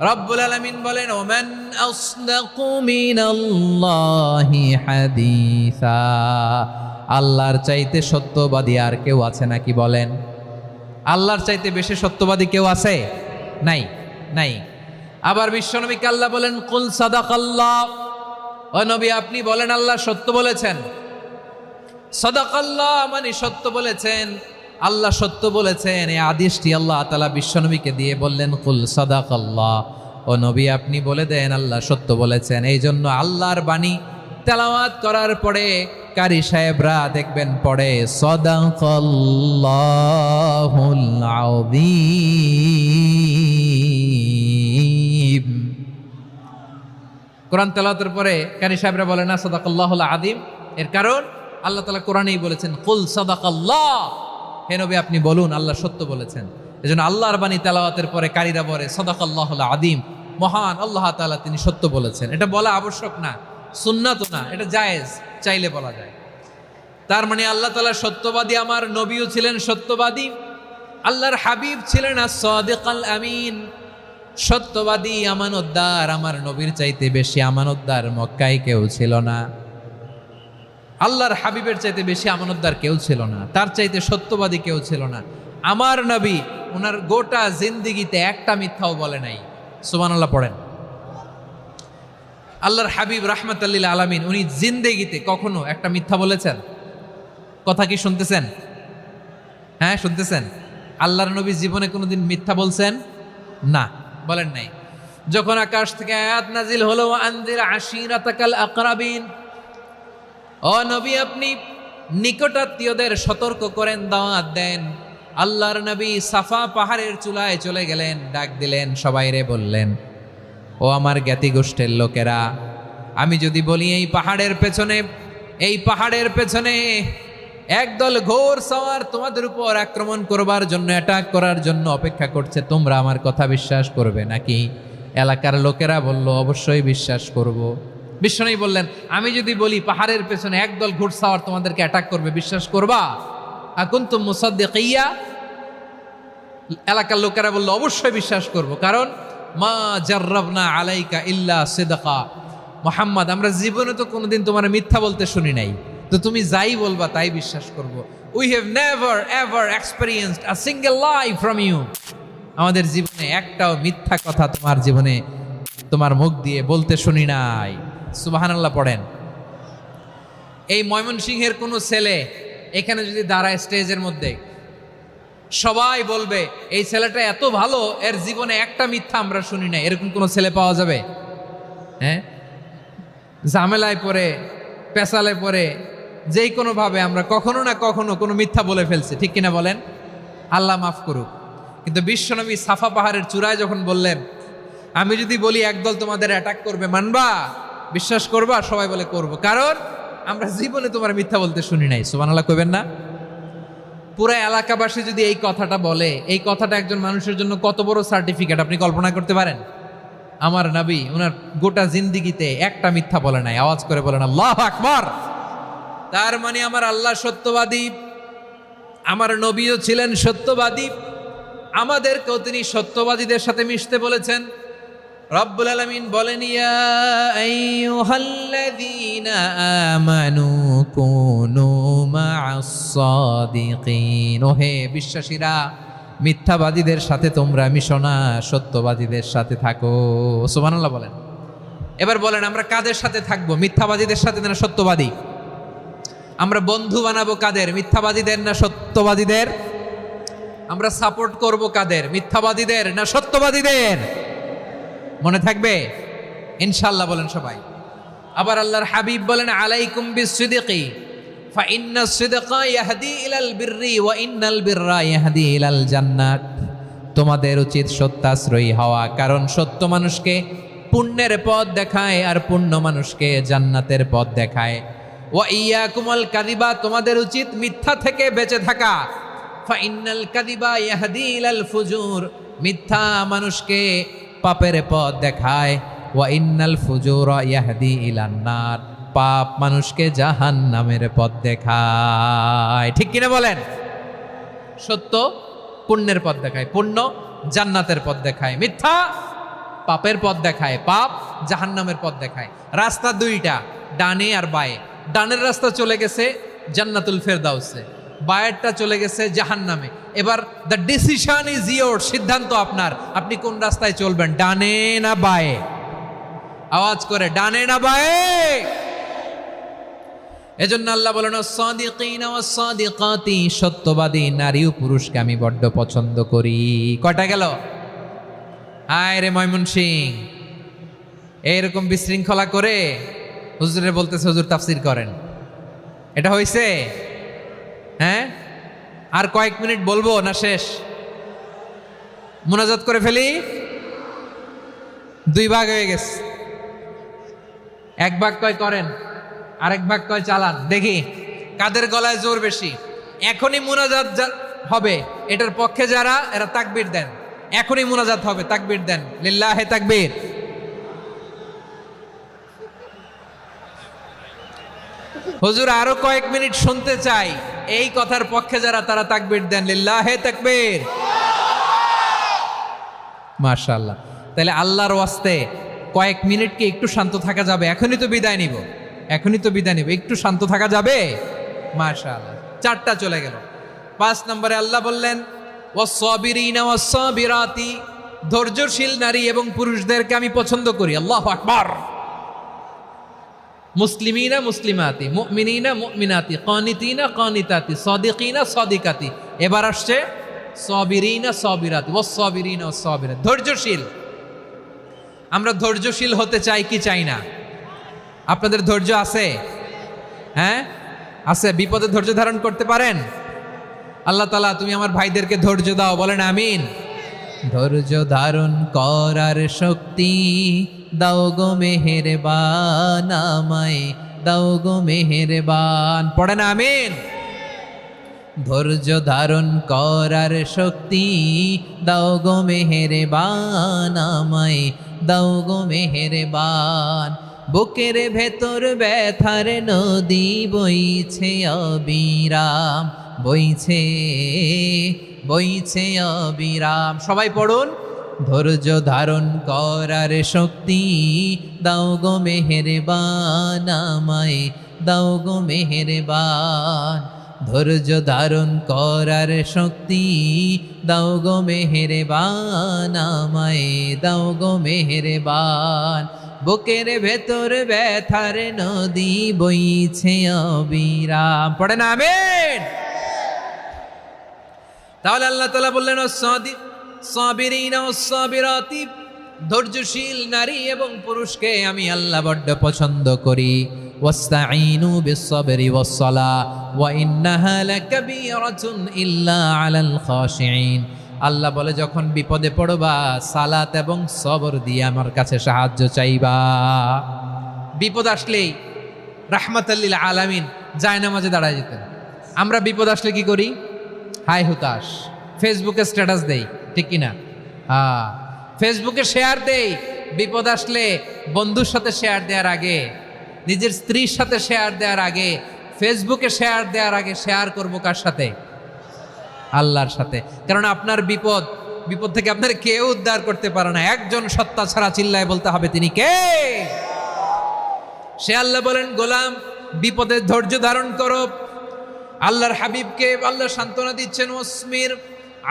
রব্বুল আলামিন বলেন, ওমান আসদাকু মিনাল্লাহি হাদিসা, আল্লাহর চাইতে সত্যবাদী আর কেউ আছে নাকি বলেন? আল্লাহর চাইতে বেশি সত্যবাদী কেউ আছে? নাই, নাই। আবার বিশ্বনবীকে আল্লাহ বলেন, কুল সাদাকাল্লাহ, ও নবী আপনি বলেন আল্লাহ সত্য বলেছেন। সাদাকাল্লাহ মানে সত্য বলেছেন, আল্লাহ সত্য বলেছেন। এই আদেশটি আল্লাহ তাআলা বিশ্বনবীকে দিয়ে বললেন, কুল সাদাকাল্লাহ, ও নবী আপনি বলে দেন আল্লাহ সত্য বলেছেন। এই জন্য আল্লাহর বাণী তেলাওয়াত করার পরে কারি সাহেবরা দেখবেন পড়ে সাদাকাল্লাহুল আযীম। কোরআন তেলাওয়াতের পরে কারি সাহেবরা বলে না সাদাকাল্লাহুল আযীম। এর কারণ আল্লাহ তাআলা কোরআনেই বলেছেন, কুল সাদাকাল্লাহ, হে নবী আপনি বলুন আল্লাহ সত্য বলেছেন। এজন্য আল্লাহর বাণী তেলাওয়াতের পরে কারীরা বলে সাদাকাল্লাহুল আযীম, মহান আল্লাহ তাআলা তিনি সত্য বলেছেন। এটা বলা আবশ্যক না, সুন্নাতও না, এটা জায়েজ, চাইলে বলা যায়। তার মানে আল্লাহ তাআলা সত্যবাদী, আমার নবীও ছিলেন সত্যবাদী, আল্লাহর হাবিব ছিলেন as-সাদিকাল আমিন, সত্যবাদী আমানতদার। আমার নবীর চাইতে বেশি আমানতদার মক্কায় কেউ ছিল না, আল্লাহর হাবিবের চাইতে বেশি আমানতদার কেউ ছিল না, তার চাইতে সত্যবাদী কেউ ছিল না। আমার নবী ওনার গোটা জিন্দেগিতে একটা মিথ্যাও বলে নাই। সুবহানাল্লাহ পড়েন। আল্লাহর হাবিব রাহমাতাল লিল আলামিন উনি জিন্দেগিতে কখনো একটা মিথ্যা বলেছেন? কথা কি শুনতেছেন? হ্যাঁ শুনতেছেন? আল্লাহর নবী জীবনে কোনোদিন মিথ্যা বলছেন? না, বলেন নাই। যখন আকাশ থেকে আয়াত নাজিল হলো, আনজির আশিরাতাকাল আকরাবিন, ও নবী আপনি নিকটাত্মীয়দের সতর্ক করেন, দাওয়াত দেন। আল্লাহর নবী সাফা পাহাড়ের চূড়ায় চলে গেলেন, ডাক দিলেন, সবাই রে বললেন, ও আমার জ্ঞাতি গোষ্ঠীর লোকেরা, আমি যদি বলি এই পাহাড়ের পেছনে একদল ঘোর সওয়ার তোমাদের উপর আক্রমণ করবার জন্য, অ্যাটাক করার জন্য অপেক্ষা করছে, তোমরা আমার কথা বিশ্বাস করবে নাকি? এলাকার লোকেরা বলল, অবশ্যই বিশ্বাস করব। বিশ্বনবী বললেন, আমি যদি বলি পাহাড়ের পেছনে একদল ঘোড়সাওয়ার তোমাদেরকে অ্যাটাক করবে, বিশ্বাস করবা? আকুনতুম মুসাদ্দিকিয়া? এলাকার লোকেরা বলল, অবশ্যই বিশ্বাস করব, কারণ মা জাররাবনা আলাইকা ইল্লা সিদকা, মোহাম্মদ আমরা জীবনে তো কোনোদিন তোমার মিথ্যা বলতে শুনি নাই, তো তুমি যাই বলবা তাই বিশ্বাস করব। We have never ever experienced a single lie from you. আমাদের জীবনে একটাও মিথ্যা কথা তোমার জীবনে তোমার মুখ দিয়ে বলতে শুনি নাই। সুবহানাল্লাহ পড়েন। এই ময়মনসিংহের কোনো ছেলে এখানে যদি দাঁড়ায় স্টেজের মধ্যে, সবাই বলবে এই ছেলেটা এত ভালো, এর জীবনে একটা মিথ্যা আমরা শুনি নাই। এরকম কোনো ছেলে পাওয়া যাবে? হ্যাঁ, ঝামেলায় পড়ে পেশালে পড়ে যেই কোনোভাবে আমরা কখনো না কখনো কোনো মিথ্যা বলে ফেলছি, ঠিক কিনা বলেন? আল্লাহ মাফ করুক। কিন্তু বিশ্বনবী সাফা পাহাড়ের চূড়ায় যখন বললেন, আমি যদি বলি একদল তোমাদের অ্যাটাক করবে, মানবা? বিশ্বাস করবা? সবাই বলে করব, কারণ আমরা জীবনে তোমার মিথ্যা বলতে শুনি নাই। সুবহানাল্লাহ কইবেন না? পুরো এলাকাবাসী যদি এই কথাটা বলে, এই কথাটা একজন মানুষের জন্য কত বড় সার্টিফিকেট আপনি কল্পনা করতে পারেন? আমার নবী ওনার গোটা জিন্দিগিতে একটা মিথ্যা বলে নাই। আওয়াজ করে বলেন আল্লাহু আকবার। তার মানে আমার আল্লাহ সত্যবাদী, আমার নবীও ছিলেন সত্যবাদী, আমাদেরকেও তিনি সত্যবাদীদের সাথে মিশতে বলেছেন। রব্বুল আলামিন বলেন, ইয়া আইয়ুহাল্লাযীনা আমানু কুনু মা'আস সাদিকিন। ওহে বিশ্বাসীরা, মিথ্যাবাদীদের সাথে তোমরা মিশো না, সত্যবাদীদের সাথে থাকো। সুবহানাল্লাহ বলেন। এবার বলেন আমরা কাদের সাথে থাকবো? মিথ্যাবাদীদের সাথে না সত্যবাদী? আমরা বন্ধু বানাবো কাদের? মিথ্যাবাদীদের না সত্যবাদীদের? আমরা সাপোর্ট করব কাদের? মিথ্যাবাদীদের না সত্যবাদীদের? মনে থাকবে ইনশাআল্লাহ বলেন সবাই। আবার আল্লাহর হাবিব বলেন, আলাইকুম বিসসিদকি ফাইন্নাস সিদকা ইয়াহদি ইলাল বিররি ওয়া ইন্নাল বিররা ইয়াহদি ইলাল জান্নাত। তোমাদের উচিত সত্যাশ্রয়ী হওয়া, কারণ সত্য মানুষকে পুণ্যের পথ দেখায় আর পুণ্য মানুষকে জান্নাতের পথ দেখায়। ওয়া ইয়াকুমুল কাযিবা, তোমাদের উচিত মিথ্যা থেকে বেঁচে থাকা। ফাইন্নাল কাযিবা ইয়াহদি ইলাল ফুজুর, মিথ্যা মানুষকে পাপের পথ দেখায়। ওয়া ইন্নাল ফুজুরা ইয়াহদি ইলান নার, পাপ মানুষকে জাহান্নামের পথ দেখায়। ঠিক কিনা বলেন? সত্য পুণ্যের পথ দেখায়, পুণ্য জান্নাতের পথ দেখায়, মিথ্যা পাপের পথ দেখায়, পাপ জাহান্নামের পথ দেখায়। রাস্তা দুইটা, ডানে আর বায়ে। ডানের রাস্তা চলে গেছে জান্নাতুল ফেরদাউসে, বায়েরটা চলে গেছে জাহান্নামে। এবার দ্য ডিসিশন ইজ ইয়োর, সিদ্ধান্ত আপনার, আপনি কোন রাস্তায় চলবেন, ডানে না বায়ে? আওয়াজ করে, ডানে না বায়ে? এজন্য আল্লাহ বলেন, সাদিকিনা ওয়াস সাদিকাতি, সত্যবাদী নারী ও পুরুষকে আমি বড্ড পছন্দ করি। কয়টা গেল? হায় রে ময়মনসিংহ, এইরকম বিশৃঙ্খলা করে হুজুরে বলতেছে হুজুর তাফসীর করেন, এটা হইছে? হ্যাঁ, আর কয়েক মিনিট বলবো না শেষ? মুনাজাত করে ফেলি। দুই ভাগ হয়ে গেছে, এক ভাগ কয় করেন, আরেক ভাগ কয় চালান। দেখি কাদের গলায় জোর বেশি। এখনই মুনাজাত হবে, এটার পক্ষে যারা, এরা তাকবীর দেন। এখনই মুনাজাত হবে, তাকবীর দেন, লিল্লাহে তাকবীর। হুজুর আরো কয়েক মিনিট শুনতে চাই, এই কথার পক্ষে যারা, তারা তাকবীর দেন, লিল্লাহে তাকবীর। মাশাআল্লাহ। তাহলে আল্লাহর ওয়াস্তে কয়েক মিনিট কি একটু শান্ত থাকা যাবে? এখনই তো বিদায় নিব, এখনই তো বিদায় নিব, একটু শান্ত থাকা যাবে? মাশাআল্লাহ। 4টা চলে গেল। 5 নম্বরে আল্লাহ বললেন, ওয়াস-সাবিরিনা ওয়াস-সাবিরাতি, ধৈর্যশীল নারী এবং পুরুষদেরকে আমি পছন্দ করি। আল্লাহু আকবার। মুসলিমিনা মুসলিমাতি, মুমিনিনা মুমিনাতি, কানিতিনা কানিতাতি, সাদিকিনা সাদিকাতি। এবার আসছে সাবিরিনা সাবিরাতি, ওয়াস-সাবিরিনা ওয়াস-সাবিরাতি, ধৈর্যশীল। আমরা ধৈর্যশীল হতে চাই কি চাই না? আপনাদের ধৈর্য আছে? হ্যাঁ আছে? বিপদে ধৈর্য ধারণ করতে পারেন? আল্লাহ তাআলা তুমি আমার ভাইদেরকে ধৈর্য দাও, বলেন আমিন। ধৈর্য ধারণ করার শক্তি দাও গো মেহেরবান, আমায় দাও গো মেহেরবান, পড়েন আমিন। ধৈর্য ধারণ করার শক্তি দাও গো মেহেরবান, আমায় দাও গো মেহেরবান। বুকের ভেতর ব্যথার নদী বইছে অবিরাম, বইছে বইছে অবিরাম। সবাই পড়ুন, ধৈর্য ধারণ করার শক্তি দাও গো মেহেরবান আমায়, দাও গো মেহেরবান। ধৈর্য ধারণ করার শক্তি দাও গো মেহেরবান আমায়, দাও গো মেহেরবান। বুকের ভেতর ব্যথার নদী বইছে অবিরাম। পড়ে না আমিন। তাহলে আল্লাহ তাআলা বললেন সাবিরিনা ওয়াস-সাবিরাতি, ধৈর্যশীল নারী এবং পুরুষকে আমি আল্লাহ বড্ড পছন্দ করি। ওয়াস্তাঈনু বিস-সাবরি ওয়াস-সালাহ ওয়া ইন্নাহা লাকাবীরাতুন ইল্লা আলাল খাশিঈন। আল্লাহ বলে যখন বিপদে পড়বা সালাত এবং সবর দিয়ে আমার কাছে সাহায্য চাইবা। বিপদ আসলেই রাহমাতাল লিল আলামিন জায়নামাজে দাঁড়ায় যেতেন। আমরা বিপদ আসলে কি করি? হাই হুতাশ, ফেসবুকে স্ট্যাটাস দেই, ঠিক কিনা? হ্যাঁ, ফেসবুকে শেয়ার দেই। বিপদ আসলে বন্ধুর সাথে শেয়ার দেওয়ার আগে, নিজের স্ত্রীর সাথে শেয়ার দেওয়ার আগে, ফেসবুকে শেয়ার দেওয়ার আগে শেয়ার করবো কার সাথে? আল্লাহর সাথে। কারণ আপনার বিপদ থেকে আপনার কেউ উদ্ধার করতে পারে না, একজন সত্তা ছাড়া। চিল্লায় বলতে হবে তিনি কে? সে আল্লাহ বলেন, গোলাম বিপদে ধৈর্য ধারণ করো। আল্লাহর হাবিবকে আল্লাহ সান্ত্বনা দিচ্ছেন, ওয়াসমির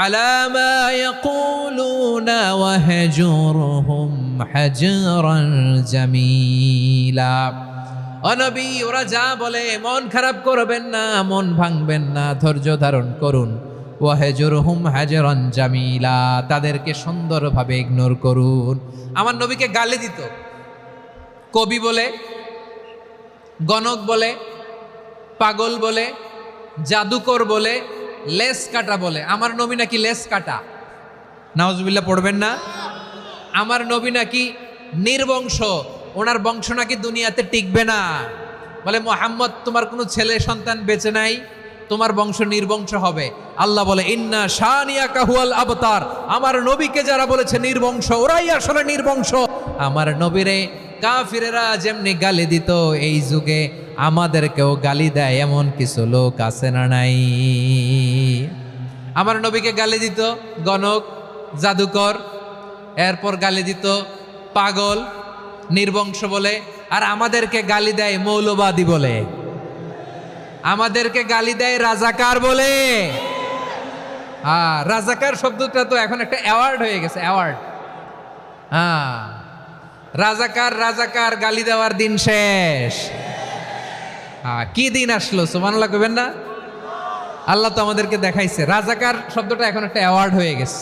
আলা মা ইয়াকুলুনা ওয়াহজুরহুম হাজরান জামিলা। ও নবী, ওরা যা বলে মন খারাপ করবেন না, মন ভাঙবেন না, ধৈর্য ধারণ করুন। ওয়াহজুরহুম হাজরান জামিলা, তাদেরকে সুন্দরভাবে ইগনোর করুন। আমার নবীকে গালি দিত কবি বলে, গণক বলে, পাগল বলে, জাদুকর বলে, লেস কাটা বলে। আমার নবী নাকি লেস কাটা, নাউজুবিল্লাহ পড়বেন না। আমার নবী নাকি নির্বংশ, ওনার বংশ নাকি দুনিয়াতে টিকবে না। বলে মুহাম্মদ, তোমার কোনো ছেলে সন্তান বেঁচে নাই, তোমার বংশ নির্বংশ হবে। আল্লাহ বলে, ইন্না শানিয়াকা হুয়াল আবতার। আমার নবীকে যারা বলেছে নির্বংশ, ওরাই আসলে নির্বংশ। আমার নবীরে কাফিরেরা যেমনি গালি দিত, এই যুগে আমাদেরকেও গালি দেয় এমন কিছু লোক আছে না নাই? আমার নবীকে গালি দিত গণক, জাদুকর, এরপর গালি দিত পাগল, নির্বংশ বলে। আর আমাদেরকে গালি দেয় মৌলবাদী বলে, আমাদেরকে গালি দেয় রাজাকার বলে। রাজাকার শব্দটা তো এখন একটা অ্যাওয়ার্ড হয়ে গেছে, অ্যাওয়ার্ড। রাজাকার রাজাকার গালি দেওয়ার দিন শেষ। কি দিন আসলো? সুবহানাল্লাহ কইবেন না? আল্লাহ তো আমাদেরকে দেখাইছে। রাজাকার শব্দটা এখন একটা অ্যাওয়ার্ড হয়ে গেছে।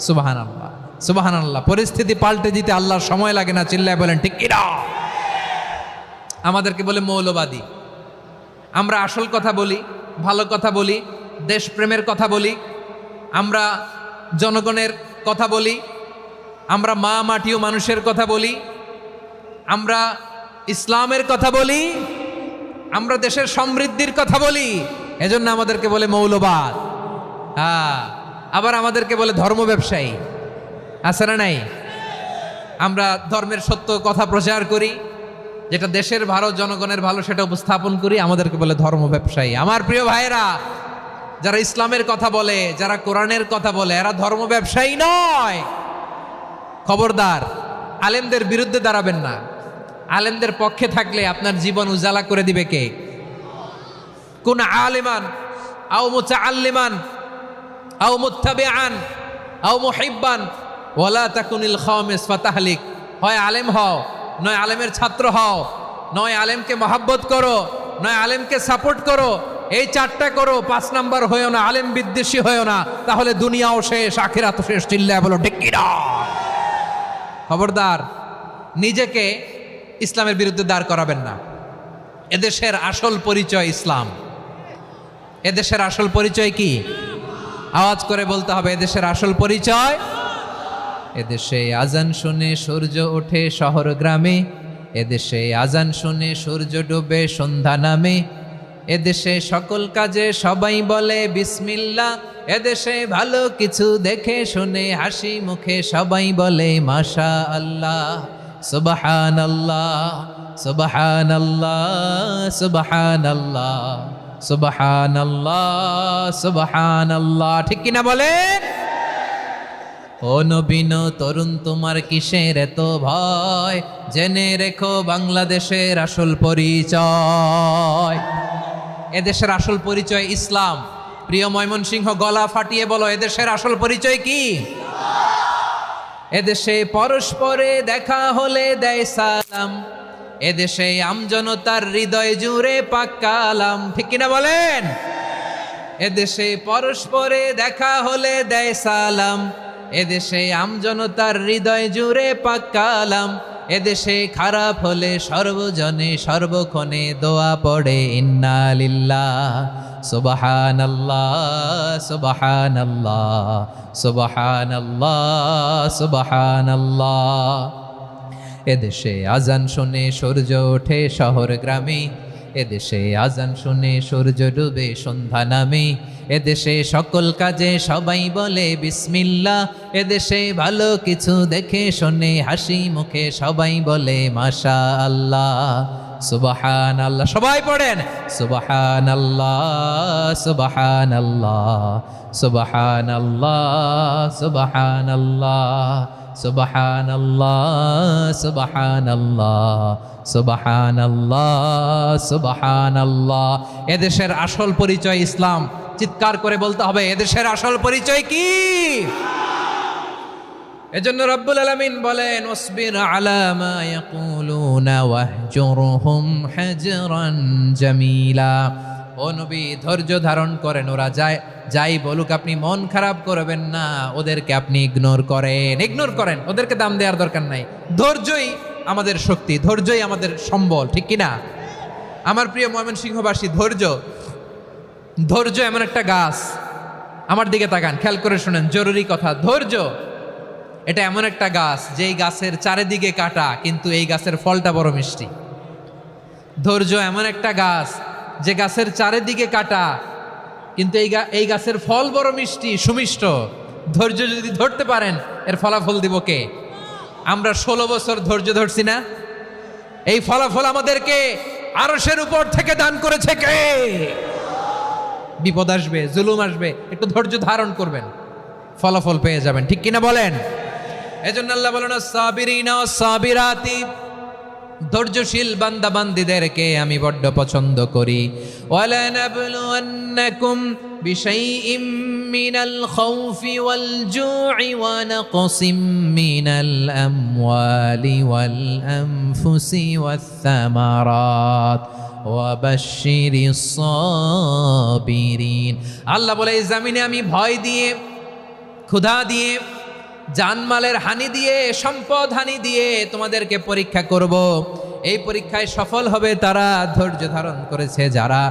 সুবহানাল্লাহ, সুবহানাল্লাহ। পরিস্থিতি পাল্টে দিতে আল্লাহর সময় লাগে না। চিল্লায় বলেন ঠিক কিনা? আমাদেরকে বলে মৌলবাদী। আমরা আসল কথা বলি, ভালো কথা বলি, দেশপ্রেমের কথা বলি, আমরা জনগণের কথা বলি, আমরা মা মাটি ও মানুষের কথা বলি, আমরা ইসলামের কথা বলি, আমরা দেশের সমৃদ্ধির কথা বলি। এজন্য আমাদেরকে বলে মৌলবাদ। আবার আমাদেরকে বলে ধর্ম ব্যবসায়ী। আছে না নাই? আমরা ধর্মের সত্য কথা প্রচার করি, যেটা দেশের ভালো, জনগণের ভালো, সেটা উপস্থাপন করি, আমাদেরকে বলে ধর্ম ব্যবসায়ী। আমার প্রিয় ভাইরা, যারা ইসলামের কথা বলে, যারা কোরআনের কথা বলে, এরা ধর্ম ব্যবসায়ী নয়। খবরদার, আলেমদের বিরুদ্ধে দাঁড়াবেন না। আলেমদের পক্ষে থাকলে আপনার জীবন উজালা করে দিবে কে? কুন আলিমান আও মুতাআল্লিমান আও মুত্তাবিআন আও মুহিব্বান ওয়ালা তাকুনিল খামিস ফাতাহলিক। হয় আলেম হও, নয় আলেমের ছাত্র হও, নয় আলেমকে মহাব্বত করো, নয় আলেমকে সাপোর্ট করো। এই চারটা করো, 5 নাম্বার হয়েও না, আলেম বিদ্বেষী হয়েও না, তাহলে দুনিয়াও শেষ, আখিরাতও শেষ। চিল্লায় বলো ঠিক কিনা? খবরদার, নিজেকে ইসলামের বিরুদ্ধে দাঁড় করাবেন না। এদেশের আসল পরিচয় ইসলাম। এদেশের আসল পরিচয় কি? আওয়াজ করে বলতে হবে, এদেশের আসল পরিচয়। এদেশে আজান শুনে সূর্য ওঠে শহর গ্রামে, এদেশে আজান শুনে সূর্য ডুবে সন্ধ্যা নামে, এদেশে সকল কাজে সবাই বলে বিসমিল্লাহ, এদেশে ভালো কিছু দেখে শুনে হাসি মুখে সবাই বলে মাশা আল্লাহ, সুবহানাল্লাহ, সুবহানাল্লাহ, সুবহানাল্লাহ, সুবহানাল্লাহ, সুবহানাল্লাহ। ঠিক কিনা বলেন? ও নবীন তরুণ তোমার কিসের এত ভয়, জেনে রেখো বাংলাদেশের আসল পরিচয়। এদেশের আসল পরিচয় ইসলাম। প্রিয় ময়মনসিংহ, গলা ফাটিয়ে বলো, এদেশের আসল পরিচয় কি? এদেশে পরস্পরে দেখা হলে দেয় সালাম, এদেশে আমজনতার হৃদয় জুড়ে পাক কালাম। ঠিক কিনা বলেন? এদেশে পরস্পরে দেখা হলে দেয় সালাম, এদেশে আমজনতার হৃদয় জুড়ে পাক কালাম। এদেশে খারাপ হলে সর্বজনে সর্বক্ষণে দোয়া পড়ে ইন্না লিল্লাহ সুবহানাল্লাহ সুবহানাল্লাহ সুবহানাল্লাহ সুবহানাল্লাহ। এদেশে আজান শুনে সূর্য ওঠে শহর গ্রামে, এদেশে আজান শুনে সূর্য ডুবে সন্ধ্যা নামে। এদেশে সকল কাজে সবাই বলে বিসমিল্লাহ, এদেশে ভালো কিছু দেখে শুনে হাসি মুখে সবাই বলে মাশাআল্লাহ সুবহানাল্লাহ। সবাই পড়েন সুবহানাল্লাহ সুবহানাল্লাহ সুবহানাল্লাহ সুবহানাল্লাহ সুবহানাল্লাহ সুবহানাল্লাহ সুবহানাল্লাহ সুবহানাল্লাহ। এদেশের আসল পরিচয় ইসলাম। চিৎকার করে বলতে হবে, এদেশের আসল পরিচয় কি? এজন্য রব্বুল আলামিন বলেন ওয়াসবির আলা মা ইয়াকুলুনা ওয়াহজুরহুম হাজরান জামিলা। ও নবী, ধৈর্য ধারণ করেন, ওরা যাই বলুক আপনি মন খারাপ করবেন না, ওদেরকে আপনি ইগনোর করেন, ওদেরকে দাম দেওয়ার দরকার নাই। ধৈর্যই আমাদের শক্তি, ধৈর্যই আমাদের সম্বল। ঠিক কিনা? আমার প্রিয় ময়মনসিংহবাসী, ধৈর্য এমন একটা গাছ। আমার দিকে তাকান, খেয়াল করে শুনেন, জরুরি কথা। ধৈর্য এটা এমন একটা গাছ যেই গাছের চারিদিকে কাটা, কিন্তু এই গাছের ফলটা বড় মিষ্টি। ধৈর্য এমন একটা গাছ যে গাছের চারিদিকে কাটা, কিন্তু এই গাছের ফল বড় মিষ্টি, সুমিষ্ট। ধৈর্য যদি ধরতে পারেন, এর ফলাফল দিব কে? আমরা 16 বছর ধৈর্য ধরছি না? এই ফলাফল আমাদেরকে আরশের উপর থেকে দান করেছে কে? বিপদ আসবে, জুলুম আসবে, একটু ধৈর্য ধারণ করবেন, ফলাফল পেয়ে যাবেন। ঠিক কিনা বলেন? এজন্য আল্লাহ বলেন সাবিরিনা সাবিরাতি, ধৈর্যশীল বান্দা বান্দীদেরকে আমি বড্ড পছন্দ করি। ওয়ালা নাবলুয়ান্নাকুম বিশাইইম মিনাল খাউফি ওয়াল জু'i ওয়া নাকসিম মিনাল আমওয়ালি ওয়াল আনফুসি ওয়াস সামারাত ওয়া বাশশিরিস সাবিরিন। আল্লাহ বলে, এই জমিনে আমি ভয় দিয়ে, ক্ষুধা দিয়ে, জানমালের হানি দিয়ে, সম্পদ হানি দিয়ে তোমাদেরকে পরীক্ষা করব। এই পরীক্ষায় সফল হবে তারা ধৈর্য ধারণ করেছে যারা।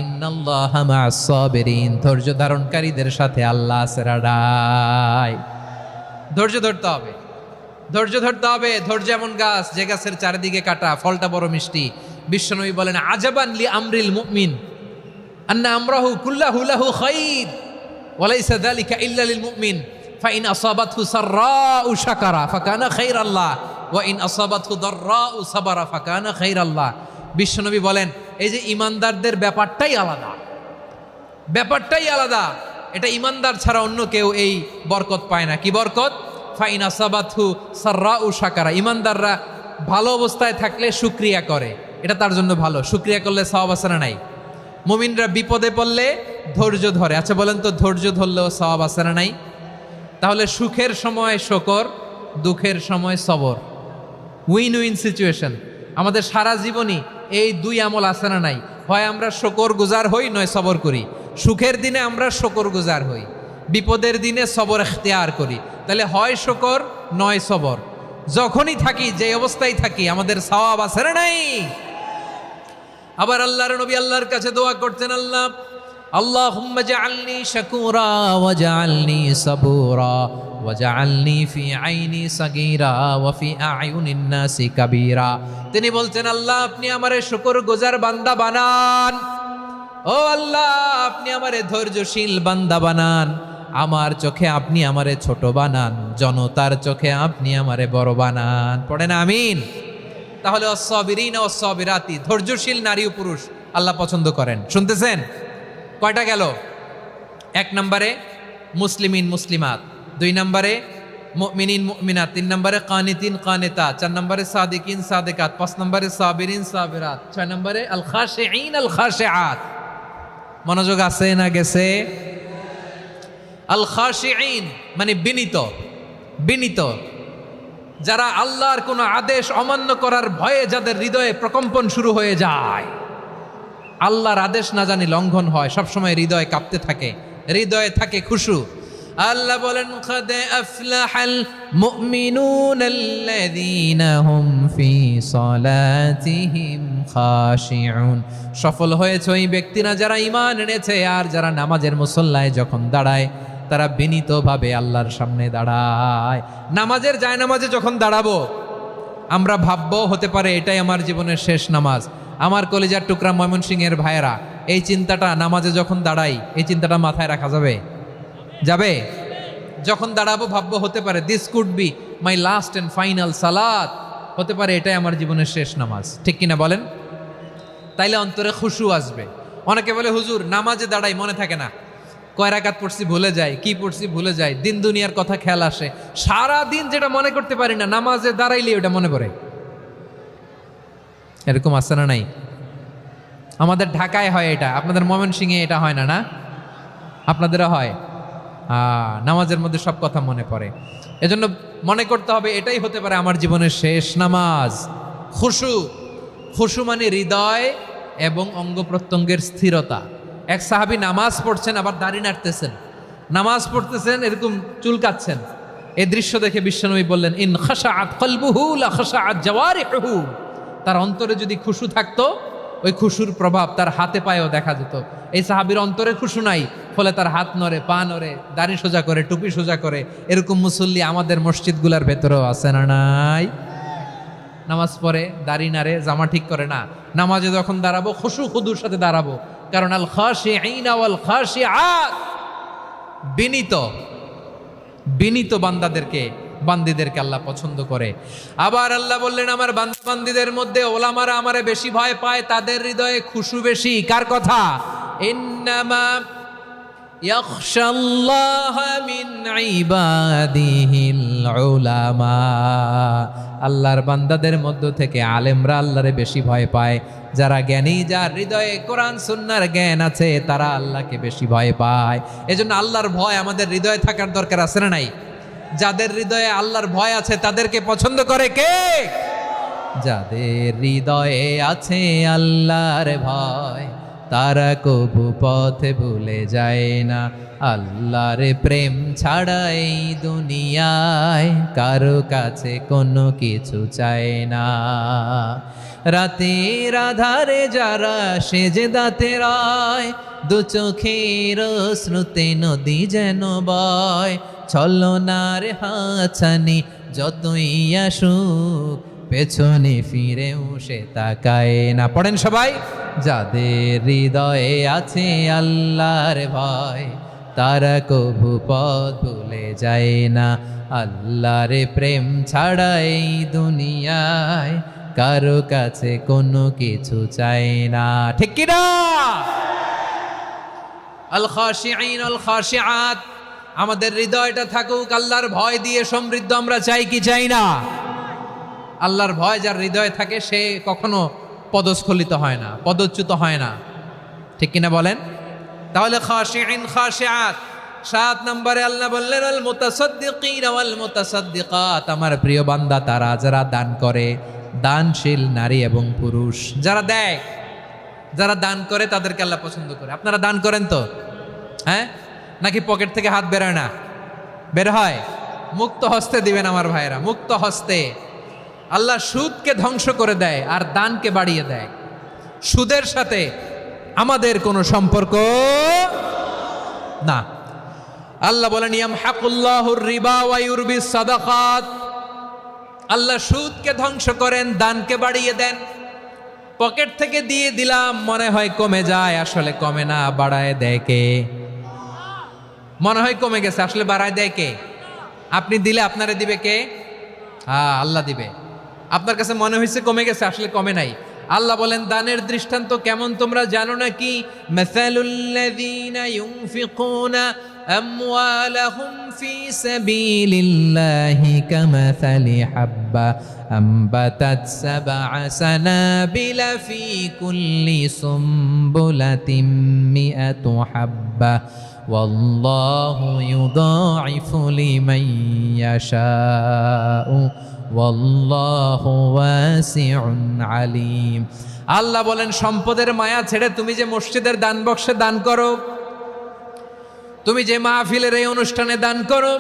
ইন্নাল্লাহা মা'আস সাবিরিন, ধৈর্য ধারণকারীদের সাথে আল্লাহ আছে। ধৈর্য ধরতে হবে, ধৈর্য ধরতে হবে। ধৈর্য এমন গাছ যে গাছের চারিদিকে কাটা, ফলটা বড় মিষ্টি। বিশ্বনবী বলেন আজাবান লি আমরিল মুমিন আন্না আমরাহু কুল্লাহু লাহু খাইর ওয়া লাইসা যালিকা ইল্লা লিল মুমিন ফাইন আসাবাতহু সাররাউ শাকারা ফাকানা খাইরাল্লাহ ওয়া ইন আসাবাতহু দাররাউ সাবারা ফাকানা খাইরাল্লাহ। বিশ্বনবী বলেন, এই যে ইমানদারদের ব্যাপারটাই আলাদা, ব্যাপারটাই আলাদা। এটা ইমানদার ছাড়া অন্য কেউ এই বরকত পায় না। কি বরকত? ফাইন আসাবাতহু সাররাউ শাকারা। ইমানদাররা ভালো অবস্থায় থাকলে শুকরিয়া করে, এটা তার জন্য ভালো। শুকরিয়া করলে সওয়াব আছে না নাই? মুমিনরা বিপদে পড়লে ধৈর্য ধরে। আচ্ছা বলেন তো, ধৈর্য ধরলেও সওয়াব আছে না নাই? তাহলে সুখের সময় শুকর, দুঃখের সময় সবর, উইন উইন সিচুয়েশন। আমাদের সারা জীবনই এই দুই আমল আছে না নাই? হয় আমরা শুকর গুজার হই, নয় সবর করি। সুখের দিনে আমরা শুকর গুজার হই, বিপদের দিনে সবর ইখতিয়ার করি। তাহলে হয় শুকর নয় সবর। যখনই থাকি, যে অবস্থায় থাকি, আমাদের সওয়াব আছে না নাই? আবার আল্লাহর নবী আল্লাহর কাছে দোয়া করতেন, আল্লাহুম্মা জাআলনি শাকুরা ওয়া জাআলনি সাবুরা ওয়া জাআলনি ফি আইনি সাগীরা ওয়া ফি আ'য়ুনিন নাসি কাবীরা। তিনি বলতেন, আল্লাহ আপনি আমারে শুকরগুজার বান্দা বানান। ও আল্লাহ, আপনি আমারে ধৈর্যশীল বান্দা বানান। আমার চোখে আপনি আমারে ছোট বানান, জনতার চোখে আপনি আমারে বড় বানান। পড়েন আমিন। তাহলে অস-সাবিরিনা ওয়াস-সাবিরাতি, ধৈর্যশীল নারী ও পুরুষ আল্লাহ পছন্দ করেন। শুনতেছেন? কয়টা গেল? 1 নম্বরে মুসলিমিন মুসলিমাত, 2 নম্বরে মুমিনিন মুমিনাত, 3 নম্বরে কানিতিন কানিতাত, 4 নম্বরে সাদিকিন সাদিকাত, 5 নম্বরে সাবিরিন সাবিরাত, 6 নম্বরে আল খাশিঈন আল খাশিআত। মনোযোগ আছে না গেছে? আল খাশিঈন মানে বিনীত, বিনীত, যারা আল্লাহর কোনো আদেশ অমান্য করার ভয়ে যাদের হৃদয়ে প্রকম্পন শুরু হয়ে যায়, আল্লাহর আদেশ না জানি লঙ্ঘন হয়, সবসময় হৃদয় কাঁপতে থাকে, হৃদয়ে থাকে খুশু। আল্লাহ বলেন قد أفلح المؤمنون الذين هم في صلاتهم خاشعون। সফল হয়েছে ওই ব্যক্তিরা যারা ঈমান এনেছে আর যারা নামাজের মুসল্লায় যখন দাঁড়ায় তারা বিনীতভাবে আল্লাহর সামনে দাঁড়ায়। নামাজের জায়নামাজে যখন দাঁড়াবো আমরা ভাববো হতে পারে এটাই আমার জীবনের শেষ নামাজ। আমার কলিজার টুকরা ময়মনসিংহের ভাইয়েরা, এই চিন্তাটা নামাজে যখন দাঁড়াই, এই চিন্তাটা মাথায় রাখা যাবে? যাবে? যখন দাঁড়াবো ভাববো হতে পারে this could be my last and final সালাত, হতে পারে এটাই আমার জীবনের শেষ নামাজ। ঠিক কিনা বলেন? তাইলে অন্তরে খুশু আসবে। অনেকে বলে হুজুর নামাজে দাঁড়াই মনে থাকে না, কয় রাকাত পড়ছি ভুলে যায়, কি পড়ছি ভুলে যায়, দিন দুনিয়ার কথা খেয়াল আসে, সারা দিন যেটা মনে করতে পারি না নামাজে দাঁড়াইলে ওটা মনে পড়ে। এরকম আছে না নাই? আমাদের ঢাকায় হয় এটা, আপনাদের ময়মনসিংহে এটা হয় না? না আপনাদেরও হয়? নামাজের মধ্যে সব কথা মনে পড়ে। এজন্য মনে করতে হবে এটাই হতে পারে আমার জীবনের শেষ নামাজ। খুশু, খুশু মানে হৃদয় এবং অঙ্গ প্রত্যঙ্গের স্থিরতা। এক সাহাবী নামাজ পড়ছেন আবার দাড়ি নাড়তেছেন, নামাজ পড়তেছেন এরকম চুলকাচ্ছেন। এই দৃশ্য দেখে বিশ্বনবী বললেন ইন খাশাআত কলবুহু লা খাশাআত জাওয়ারিহু। তার অন্তরে যদি খুশু থাকতো ওই খুশুর প্রভাব তার হাতে পায়েও দেখা যেত। এই সাহাবীর অন্তরে খুশু নাই, ফলে তার হাত নড়ে, পা নড়ে, দাড়ি সোজা করে, টুপি সোজা করে। এরকম মুসল্লি আমাদের মসজিদগুলোর ভেতরেও আছে না নাই? নামাজ পড়ে, দাড়ি নাড়ে, জামা ঠিক করে না। নামাজে যখন দাঁড়াবো খুশু খুদুর সাথে দাঁড়াবো, কারণ আল খাশিঈনা ওয়াল খাশিআত, বিনীত, বিনীত বান্দিদেরকে আল্লাহ পছন্দ করে। আবার আল্লাহ বললেন আমার বান্দিদের মধ্যে ওলামারা আমারে বেশি ভয় পায়, তাদের হৃদয়ে খুশু বেশি। কার কথা? ইন্নামা ইয়াখশাল্লাহা মিন ইবাদিহিল উলামা। আল্লাহর বান্দাদের মধ্য থেকে আলেমরা আল্লাহরে বেশি ভয় পায়। যারা জ্ঞানী, যার হৃদয়ে কোরআন সুন্নাহর জ্ঞান আছে, তারা আল্লাহকে বেশি ভয় পায়। এজন্য আল্লাহর ভয় আমাদের হৃদয়ে থাকার দরকার আছে না নাই? যাদের হৃদয়ে আল্লাহর ভয় আছে তাদেরকে পছন্দ করে কে? যাদের হৃদয়ে আছে আল্লাহর ভয়, তারা কবু পথে ভুলে যায় না। আল্লাহর প্রেম ছাড়া এই দুনিয়ায় কারো কাছে কোনো কিছু চায় না। রাতের আধারে যারা সেজদাতে রয়, দু চোখের শ্রুতে নদী যেন বয়। ছলনার হাতছানি যতই আসুক, পেছনে ফিরেও সে তাকায় না। পড়েন সবাই। যাদের হৃদয়ে আছে আল্লাহর ভয়, তারা কবু পথ ভুলে যায় না। আল্লাহর প্রেম ছাড়া এই দুনিয়ায় কারো কাছে কোনো কিছু চায় না। ঠিক কি না? আল খাশিঈন আল খাশিআত, আমাদের হৃদয়টা থাকুক আল্লাহর ভয় দিয়ে সমৃদ্ধ। আমরা চাই কি চাই না? আল্লাহর ভয় যার হৃদয়ে থাকে সে কখনো পদস্খলিত হয় না, পদচ্যুত হয় না। ঠিক কিনা বলেন? তাহলে খাশিঈন খাশিআত। 7 নম্বরে আল্লাহ বললেন আল মুতাসাদ্দিকিন ওয়াল মুতাসাদ্দিকাত, আমার প্রিয় বান্দা তারা যারা দান করে, দানশীল নারী এবং পুরুষ যারা দেয়, যারা দান করে তাদেরকে আল্লাহ পছন্দ করে। আপনারা দান করেন তো? হ্যাঁ, নাকি পকেট থেকে হাত বেরোয় না? বের হয়। মুক্ত হস্তে দিবেন আমার ভাইয়েরা, মুক্ত হস্তে। আল্লাহ সুদকে ধ্বংস করে দেয় আর দানকে বাড়িয়ে দেয়। সুদের সাথে আমাদের কোনো সম্পর্ক না। আল্লাহ বলেন ইয়ামহাকুল্লাহুর রিবা ওয়া ইউরবিস সাদাকাত। আল্লাহ সুদকে ধ্বংস করেন, দানকে বাড়িয়ে দেন। পকেট থেকে দিয়ে দিলাম মনে হয় কমে যায়, আসলে কমে না, বাড়ায় দেয় কে? মনে হয় কমে গেছে, আসলে বাড়ায় দেয় কে? আপনি দিলে আপনারে দিবে কে? আল্লাহ দিবে। আপনার কাছে মনে হয়েছে কমে গেছে, আসলে কমে নাই। আল্লাহ বলেন দানের দৃষ্টান্ত কেমন তোমরা জানো নাকি? মাসালুল্লাযীনা ইউনফিকুনা أموالهم في سبيل الله كمثل حبة أنبتت 7 سنابل في كل سنبلة 100 حبة والله يضاعف لمن يشاء والله واسع عليم আল্লাহ বলেন সম্পদের মায়া ছেড়ে তুমি যে মসজিদের দান বক্সে দান করো, তুমি যে মাহফিলের এই অনুষ্ঠানে দান করো,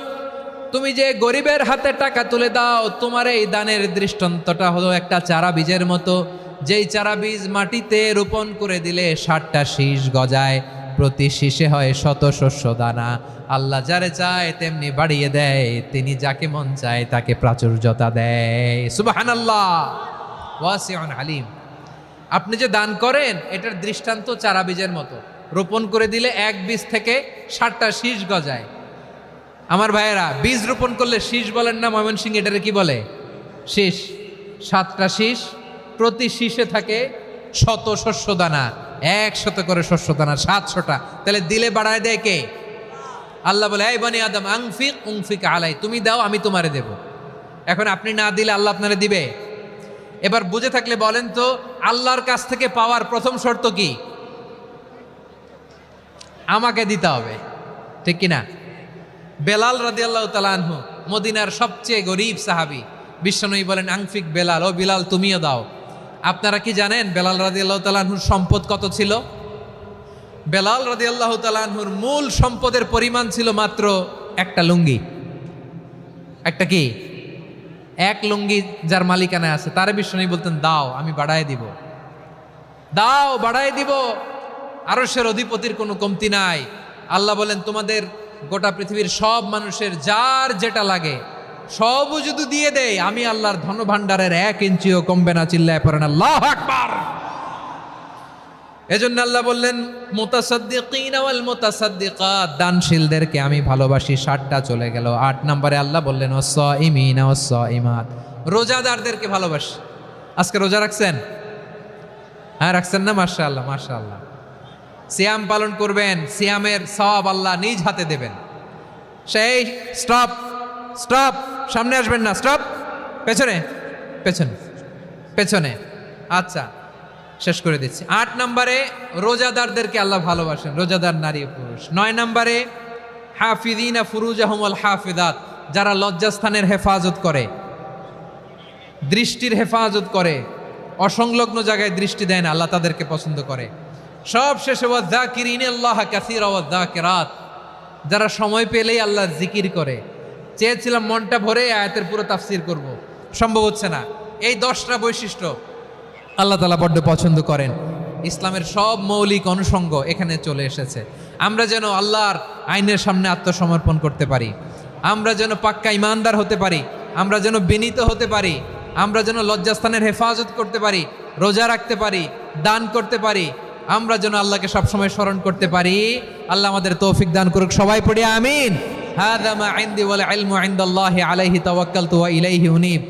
তুমি যে গরিবের হাতে টাকা তুলে দাও, তোমার এই দানের দৃষ্টান্তটা হলো একটা চারা বীজের মতো, যেই চারা বীজ মাটিতে রোপণ করে দিলে 60টা শীষ গজায়, প্রতি শীষে হয় 100 শস্য দানা। আল্লাহ যারে চায় তেমনি বাড়িয়ে দেয়, তিনি যাকে মন চায় তাকে প্রাচুর্যতা দেয়। সুবহানাল্লাহ, ওয়াসিউন আলিম। আপনি যে দান করেন এটার দৃষ্টান্ত চারা বীজের মতো, রোপণ করে দিলে এক বীজ থেকে 60টা শীষ গজায়। আমার ভাইয়েরা, বীজ রোপণ করলে শীষ বলেন না ময়মনসিংহ, এটারে কি বলে? শীষ। 7টা শীষ, প্রতি শীষে থাকে 100 শস্য দানা, 100 করে শস্য দানা, 700টা। তাহলে দিলে বাড়ায় দেয় কে? আল্লাহ বলে, এই বনি আদম আনফিক উনফিক আলাই, তুমি দাও আমি তোমারে দেব। এখন আপনি না দিলে আল্লাহ আপনারে দিবে? এবার বুঝে থাকলে বলেন তো, আল্লাহর কাছ থেকে পাওয়ার প্রথম শর্ত কি? আমাকে দিতে হবে, ঠিক কিনা? বেলাল রাদিয়াল্লাহু তাআলা আনহু মদিনার সবচেয়ে গরীব সাহাবী, বিশ্বনবী বলেন আনফিক বেলাল, ও বিলাল তুমিও দাও। আপনারা কি জানেন বেলাল রাদিয়াল্লাহু তাআলা আনহুর সম্পদ কত ছিল? বেলাল রাদিয়াল্লাহু তাআলা আনহুর মূল সম্পদের পরিমাণ ছিল মাত্র একটা লুঙ্গি। একটা কি? এক লুঙ্গি যার মালিকানায় আছে, তারে বিশ্বনবী বলতেন দাও আমি বাড়ায় দিব, দাও বাড়ায় দিব। আরশের অধিপতির কোনো কমতি নাই। আল্লাহ বলেন, তোমাদের গোটা পৃথিবীর সব মানুষের যার যেটা লাগে সবও যদি দিয়ে দেয়, আমি আল্লাহর ধনভাণ্ডারের 1 ইঞ্চিও কমবে না। চিল্লায় পড়েন আল্লাহু আকবার। এজন্য আল্লাহ বললেন, মুতাসাদ্দিকিনা ওয়াল মুতাসাদ্দিকাত, দানশীলদেরকে আমি ভালোবাসি। 60টা চলে গেল। 8 নম্বরে আল্লাহ বললেন, ওয়াস-সাইমিনা ওয়াস-সাইমাত, রোজাদারদেরকে ভালোবাসি। আজকে রোজা রাখছেন? হ্যাঁ রাখছেন না? মাশাআল্লাহ মাশাআল্লাহ। সিয়াম পালন করবেন, সিয়ামের সওয়াব আল্লাহ নিজ হাতে দেবেন। সেই স্টপ স্টপ, সামনে আসবেন না, স্টপ, পেছনে পেছনে পেছনে। আচ্ছা, শেষ করে দিচ্ছি। 8 নম্বরে রোজাদারদেরকে আল্লাহ ভালোবাসেন, রোজাদার নারী ও পুরুষ। 9 নম্বরে হাফিযিনা ফুরুজাহুম ওয়াল হাফিযাত, যারা লজ্জাস্থানের হেফাজত করে, দৃষ্টির হেফাজত করে, অসংলগ্ন জায়গায় দৃষ্টি দেয় না, আল্লাহ তাদেরকে পছন্দ করে। সব শেষে ওয়াযাকিরিনাল্লাহ কাসীরা ওয়াযাকিরাত, যারা সময় পেলেই আল্লাহর জিকির করে। চেয়েছিলাম মনটা ভরে আয়াতের পুরো তাফসীর করব, সম্ভব হচ্ছে না। এই 10টা বৈশিষ্ট্য আল্লাহ তাআলা বড্ড পছন্দ করেন। ইসলামের সব মৌলিক অনুষঙ্গ এখানে চলে এসেছে। আমরা যেন আল্লাহর আইনের সামনে আত্মসমর্পণ করতে পারি, আমরা যেন পাক্কা ইমানদার হতে পারি, আমরা যেন বিনীত হতে পারি, আমরা যেন লজ্জাস্থানের হেফাজত করতে পারি, রোজা রাখতে পারি, দান করতে পারি, আমরা যেন আল্লাহকে সবসময় স্মরণ করতে পারি। আল্লাহ আমাদের তৌফিক দান করুক। সবাই পড়ি আমিন। হাযা মা ইনদি ওয়াল ইলমু ইনদাল্লাহি আলাইহি তাওয়াক্কালতু ওয়া ইলাইহি উনীব।